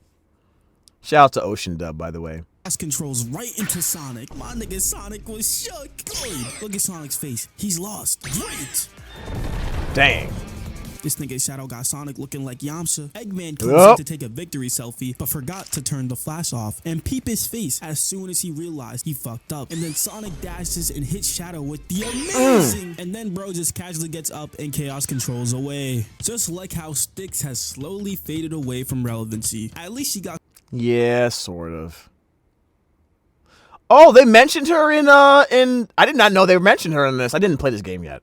Shout out to Ocean Dub, by the way. Controls right into Sonic. My nigga Sonic was shook. Good. Look at Sonic's face. He's lost. Great. Dang. This nigga Shadow got Sonic looking like Yamcha. Eggman comes in to take a victory selfie, but forgot to turn the flash off and peep his face as soon as he realized he fucked up. And then Sonic dashes and hits Shadow with the amazing. And then bro just casually gets up and chaos controls away. Just like how Styx has slowly faded away from relevancy. At least she got... Yeah, sort of. Oh, they mentioned her in I did not know they mentioned her in this. I didn't play this game yet.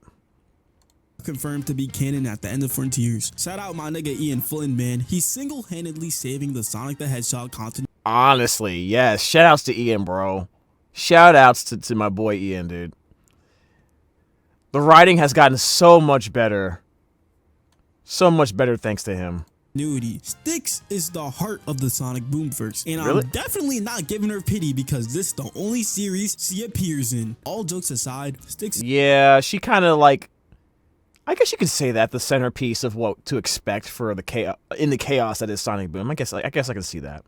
Confirmed to be canon at the end of Frontiers. Shout out my nigga Ian Flynn, man. He's single-handedly saving the Sonic the Hedgehog content. Honestly, yes. Shout outs to Ian, bro. Shout outs to my boy Ian, dude. The writing has gotten so much better. So much better thanks to him. Styx is the heart of the Sonic Boomverse, and really? I'm definitely not giving her pity because this is the only series she appears in. All jokes aside, Styx... Yeah, she kind of like... I guess you could say that the centerpiece of what to expect for the chaos that is Sonic Boom. I guess I can see that.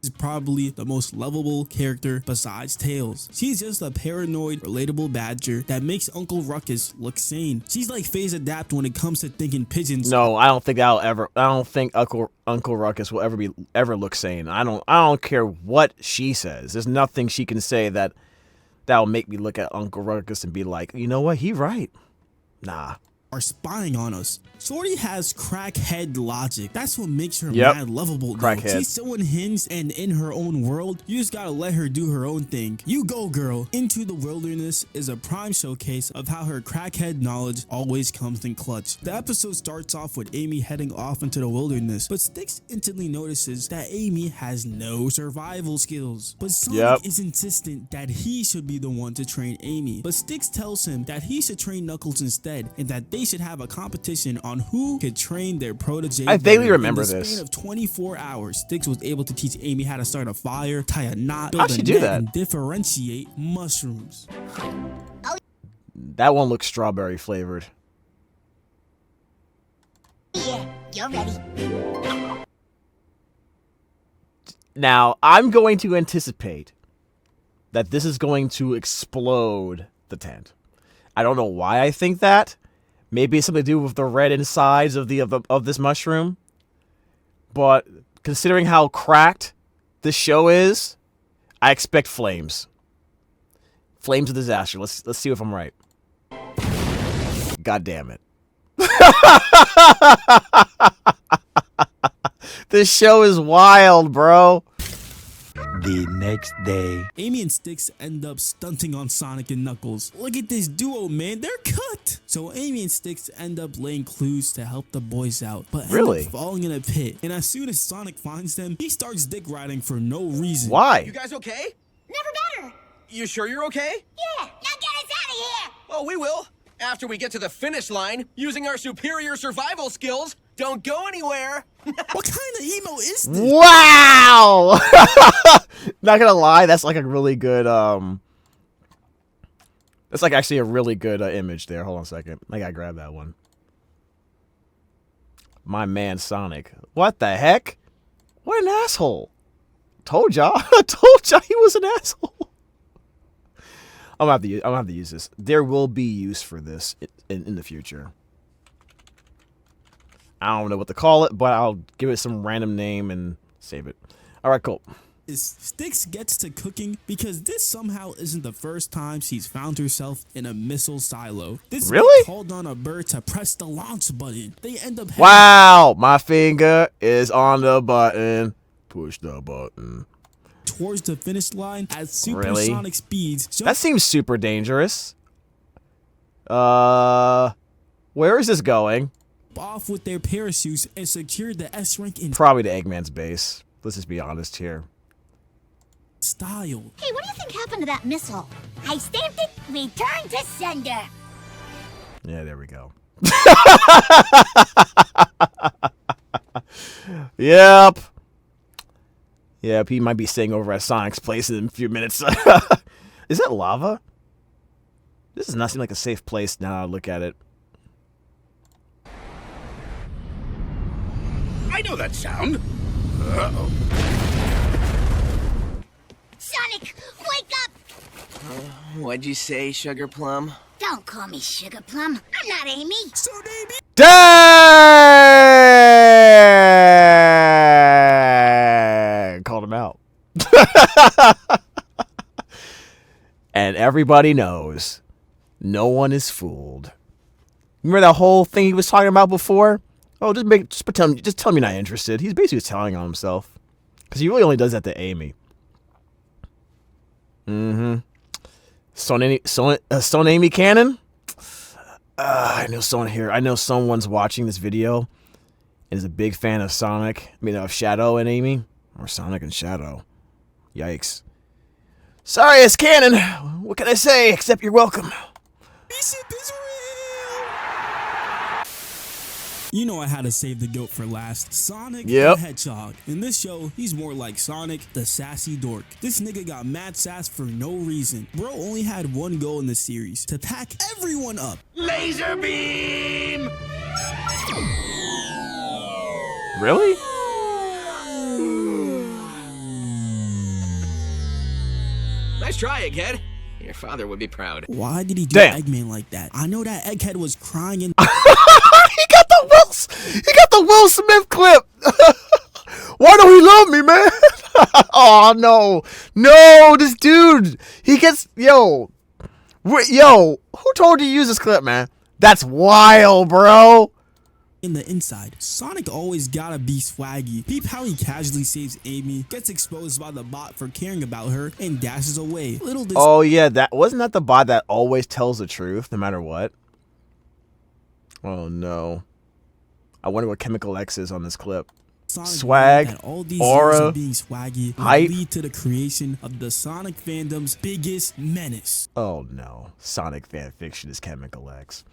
Is probably the most lovable character besides Tails. She's just a paranoid, relatable badger that makes Uncle Ruckus look sane. She's like phase adapt when it comes to thinking pigeons. No, I don't think Uncle Ruckus will ever look sane. I don't care what she says. There's nothing she can say that'll make me look at Uncle Ruckus and be like, you know what, he right. Nah. Are spying on us. Shorty has crackhead logic. That's what makes her mad lovable. Crackhead. She's so unhinged and in her own world. You just gotta let her do her own thing. You go, girl. Into the Wilderness is a prime showcase of how her crackhead knowledge always comes in clutch. The episode starts off with Amy heading off into the wilderness, but Styx instantly notices that Amy has no survival skills. But Sonic is insistent that he should be the one to train Amy. But Styx tells him that he should train Knuckles instead, and that they should have a competition on who could train their protege. I vaguely remember this. In the span of 24 hours, Styx was able to teach Amy how to start a fire, tie a knot, How'd she do that? and differentiate mushrooms. That one looks strawberry flavored. Yeah, you're ready. Now, I'm going to anticipate that this is going to explode the tent. I don't know why I think that. Maybe it's something to do with the red insides of this mushroom. But considering how cracked this show is, I expect flames. Flames of disaster. Let's see if I'm right. God damn it. This show is wild, bro. The next day. Amy and Styx end up stunting on Sonic and Knuckles. Look at this duo, man. They're cut. So Amy and Styx end up laying clues to help the boys out, but end up falling in a pit. And as soon as Sonic finds them, he starts dick riding for no reason. Why? You guys okay? Never better. You sure you're okay? Yeah, now get us out of here! Oh, we will. After we get to the finish line, using our superior survival skills. Don't go anywhere. What kind of emo is this? Wow! Not gonna lie, that's like a really good, that's like actually a really good image there. Hold on a second. I gotta grab that one. My man Sonic. What the heck? What an asshole. Told y'all. Told y'all he was an asshole. I'm gonna have to use this. There will be use for this in the future. I don't know what to call it, but I'll give it some random name and save it. All right, cool. Styx gets to cooking because this somehow isn't the first time she's found herself in a missile silo. This really called on a bird to press the launch button. They end up wow, my finger is on the button. Push the button. Towards the finish line at supersonic speeds. That seems super dangerous. Where is this going? Off with their parachutes and secured the S rank in probably to Eggman's base. Let's just be honest here. Style. Hey, what do you think happened to that missile? I stamped it, return to sender. Yeah, there we go. Yep. Yep, he might be staying over at Sonic's place in a few minutes. Is that lava? This does not seem like a safe place now I look at it. I know that sound. Uh-oh. Sonic, wake up! What'd you say, Sugar Plum? Don't call me Sugar Plum. I'm not Amy. So Amy. Dang! Called him out. And everybody knows, no one is fooled. Remember that whole thing he was talking about before? Oh, just tell me you're not interested. He's basically telling on himself, because he really only does that to Amy. Mm-hmm. Son Amy canon. I know someone here. I know someone's watching this video and is a big fan of Sonic. I mean, of Shadow and Amy, or Sonic and Shadow. Yikes. Sorry, it's canon. What can I say? Except you're welcome. You know I had to save the goat for last. Sonic the Hedgehog. In this show, he's more like Sonic, the sassy dork. This nigga got mad sass for no reason. Bro only had one goal in the series, to pack everyone up. Laser beam! Really? Nice try, Egghead. Your father would be proud. Why did he do Eggman like that? I know that Egghead was crying in He got the Will Smith clip. Why don't he love me, man? Oh no, this dude. He gets who told you to use this clip, man? That's wild, bro. In the inside, Sonic always gotta be swaggy. Peep how he casually saves Amy, gets exposed by the bot for caring about her, and dashes away. Oh yeah, wasn't that the bot that always tells the truth no matter what? Oh no. I wonder what Chemical X is on this clip. Sonic swag, that all these aura, years of being swaggy hype, lead to the creation of the Sonic fandom's biggest menace. Oh no, Sonic fan fiction is Chemical X.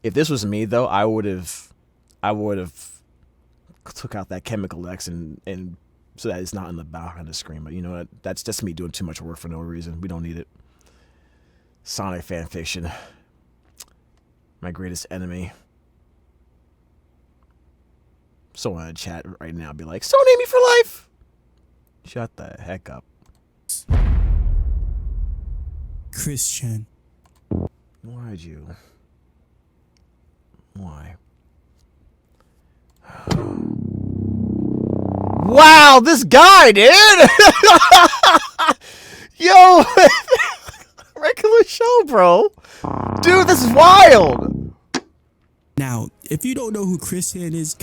If this was me though, I would have took out that Chemical X and so that it's not in the background of the screen. But you know what? That's just me doing too much work for no reason. We don't need it. Sonic fan fiction. My greatest enemy. Someone in chat right now be like, "Son Amy for life." Shut the heck up. Christian. Why'd you? Why? Wow, this guy, dude! Yo! Regular show, bro. Dude, this is wild! Now, if you don't know who Christian is,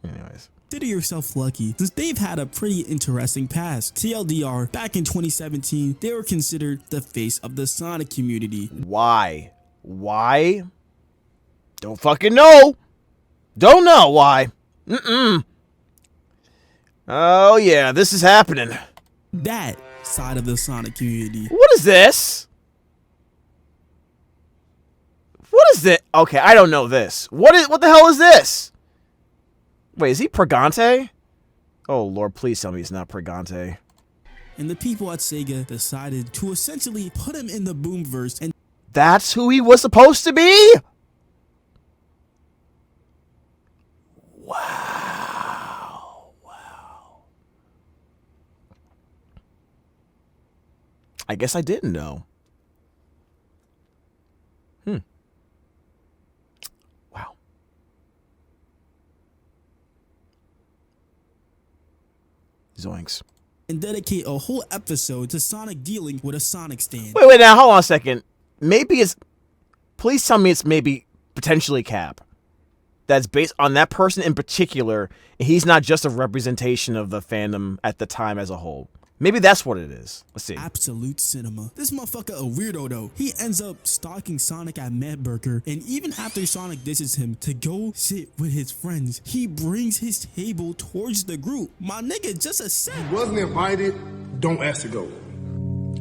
anyways. Consider yourself lucky, since they've had a pretty interesting past. TLDR, back in 2017, they were considered the face of the Sonic community. Why? Don't Don't fucking know. Don't know why. Mm-mm. Oh, yeah, this is happening. That side of the Sonic community. What is this? What is it? Okay, I don't know this. What the hell is this? Wait, is he Pregante? Oh, Lord, please tell me he's not Pregante. And the people at Sega decided to essentially put him in the Boomverse, and that's who he was supposed to be? Wow. Wow. I guess I didn't know. Wow. Zoinks. and dedicate a whole episode to Sonic dealing with a Sonic stand. Wait, now, hold on a second. Maybe it's... Please tell me it's maybe potentially Cap. That's based on that person in particular, and he's not just a representation of the fandom at the time as a whole. Maybe that's what it is. Let's see. Absolute cinema. This motherfucker a weirdo though. He ends up stalking Sonic at Mad Burger, and even after Sonic disses him to go sit with his friends, he brings his table towards the group. My nigga, just a sec. If you wasn't invited, don't ask to go.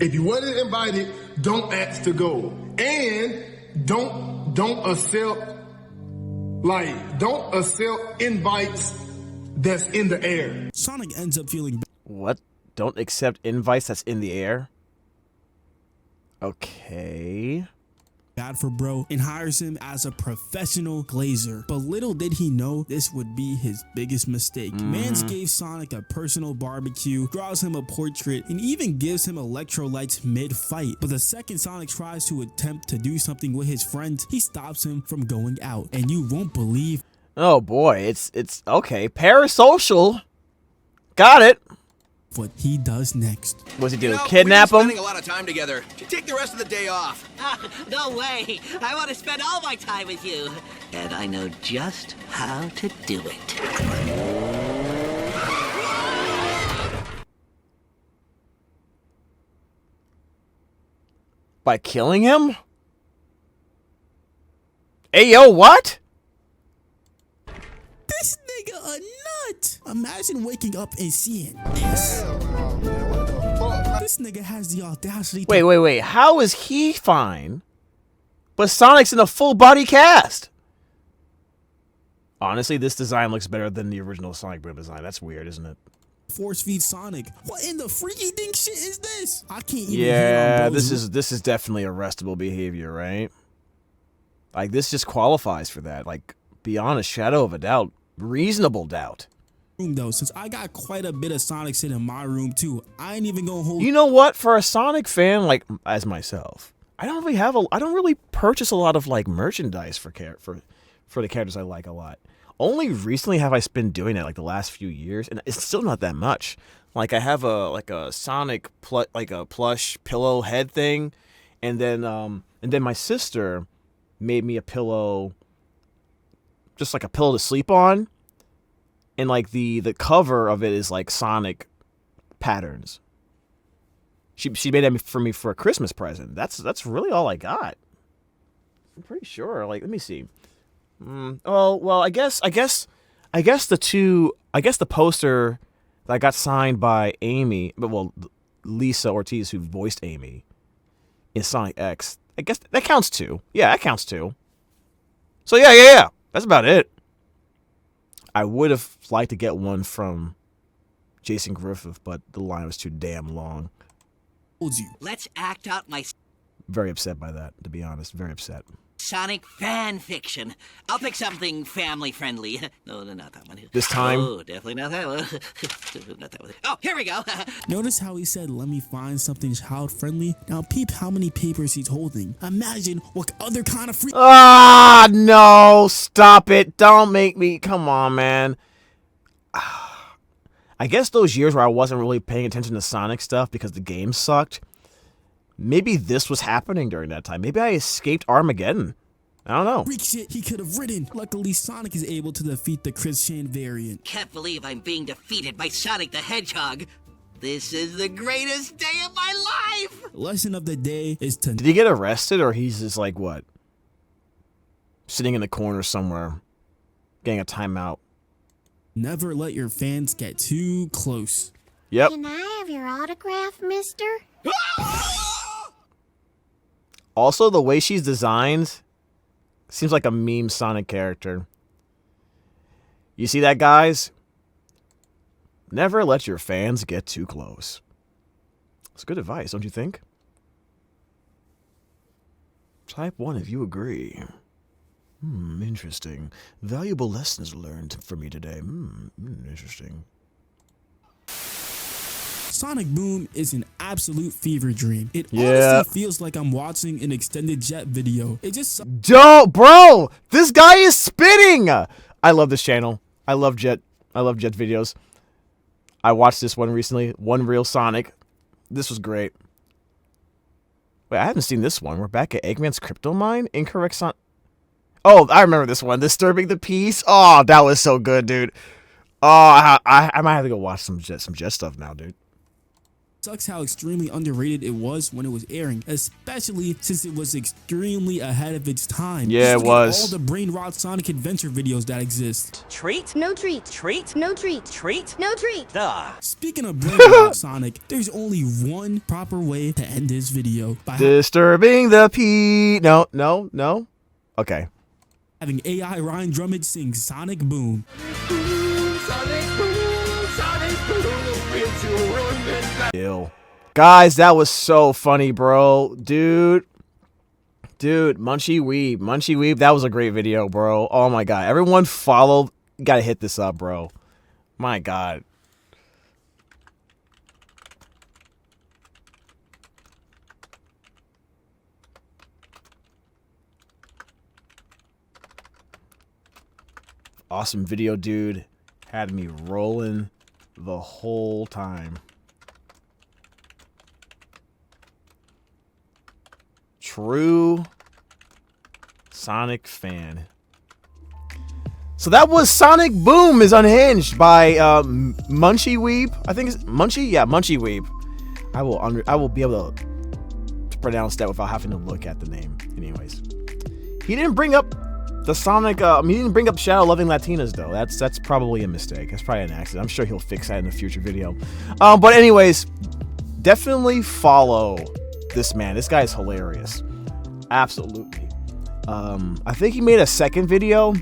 If you wasn't invited, don't ask to go. And don't accept invites that's in the air. Sonic ends up feeling... What? Don't accept invites that's in the air? Okay. bad for bro and hires him as a professional glazer. But little did he know this would be his biggest mistake. Mans gave Sonic a personal barbecue, draws him a portrait, and even gives him electrolytes mid-fight. But the second Sonic tries to attempt to do something with his friends, he stops him from going out. And you won't believe... Oh boy, it's okay. Parasocial. Got it. What he does next. What's he do? Kidnap him? Spending a lot of time together. You take the rest of the day off. No way. I want to spend all my time with you. And I know just how to do it. By killing him? Hey, yo, what? This nigga a nut. Imagine waking up and seeing this. This nigga has the audacity to... Wait. How is he fine, but Sonic's in a full body cast? Honestly, this design looks better than the original Sonic Boom design. That's weird, isn't it? Force feed Sonic. What in the freaky dink shit is this? I can't even Yeah, this is definitely arrestable behavior, right? Like, this just qualifies for that. Like, beyond a shadow of a doubt. Reasonable doubt. Though, since I got quite a bit of Sonic shit in my room too, I ain't even gonna hold... You know what? For a Sonic fan like as myself, I don't really purchase a lot of like merchandise for the characters I like a lot. Only recently have I been doing it, like the last few years, and it's still not that much. Like I have a Sonic plush pillow head thing, and then my sister made me a pillow, just like a pillow to sleep on. And like the cover of it is like Sonic patterns. She made that for me for a Christmas present. That's really all I got. I'm pretty sure. Like, let me see. Oh well, I guess the poster that got signed by Amy, Lisa Ortiz, who voiced Amy in Sonic X. I guess that counts too. Yeah, that counts too. So yeah. That's about it. I would have liked to get one from Jason Griffith, but the line was too damn long. Let's act out my Very upset by that, to be honest. Very upset. Sonic fan fiction. I'll pick something family friendly. No, not that one. This time? Oh, definitely not that one. Not that one. Oh, here we go. Notice how he said, let me find something child friendly? Now peep how many papers he's holding. Imagine what other kind of free... Ah, no, stop it. Don't make me... Come on, man. I guess those years where I wasn't really paying attention to Sonic stuff because the game sucked, maybe this was happening during that time. Maybe I escaped Armageddon. I don't know. Freak shit he could have ridden. Luckily, Sonic is able to defeat the Christian variant. Can't believe I'm being defeated by Sonic the Hedgehog. This is the greatest day of my life. Lesson of the day is to... Did he get arrested or he's just like what? sitting in a corner somewhere, getting a timeout. Never let your fans get too close. Yep. Can I have your autograph, mister? Also, the way she's designed seems like a meme Sonic character. You see that, guys? Never let your fans get too close. It's good advice, don't you think? Type 1 if you agree. Interesting. Valuable lessons learned for me today. Interesting. Sonic Boom is an absolute fever dream. It honestly feels like I'm watching an extended Jet video. It just... Bro! This guy is spitting! I love this channel. I love Jet videos. I watched this one recently. One Real Sonic. This was great. Wait, I haven't seen this one. We're back at Eggman's Crypto Mine? Incorrect Sonic... Oh, I remember this one. Disturbing the Peace. Oh, that was so good, dude. Oh, I might have to go watch some Jet stuff now, dude. Sucks how extremely underrated it was when it was airing, especially since it was extremely ahead of its time. Yeah, it was. All the brain rot Sonic Adventure videos that exist. Treat? No treat. Treat? No treat. Treat? No treat. Duh. Speaking of brain rot Sonic, there's only one proper way to end this video. By Disturbing the Peace. No. Okay. Having AI Ryan Drummond sing Sonic Boom. Ew. Guys, that was so funny, bro. Dude, Munchie Weeb, that was a great video, bro. Oh my god. Everyone follow. You gotta hit this up, bro. My god. Awesome video, dude. Had me rolling the whole time. True Sonic fan. So that was Sonic Boom is Unhinged by Munchie Weeb. I think it's Munchie. Yeah, Munchie Weeb. I will be able to pronounce that without having to look at the name. Anyways, he didn't bring up the Sonic. He didn't bring up Shadow Loving Latinas though. That's probably a mistake. That's probably an accident. I'm sure he'll fix that in a future video. But anyways, definitely follow this man. This guy is hilarious. Absolutely. I think he made a second video.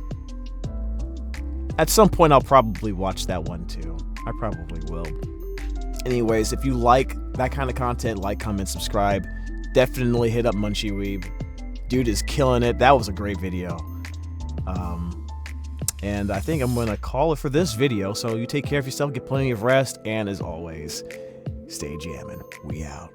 At some point, I'll probably watch that one too. I probably will. Anyways, if you like that kind of content, like, comment, subscribe. Definitely hit up Munchie Weeb. Dude is killing it. That was a great video. And I think I'm going to call it for this video. So you take care of yourself, get plenty of rest, and as always, stay jamming. We out.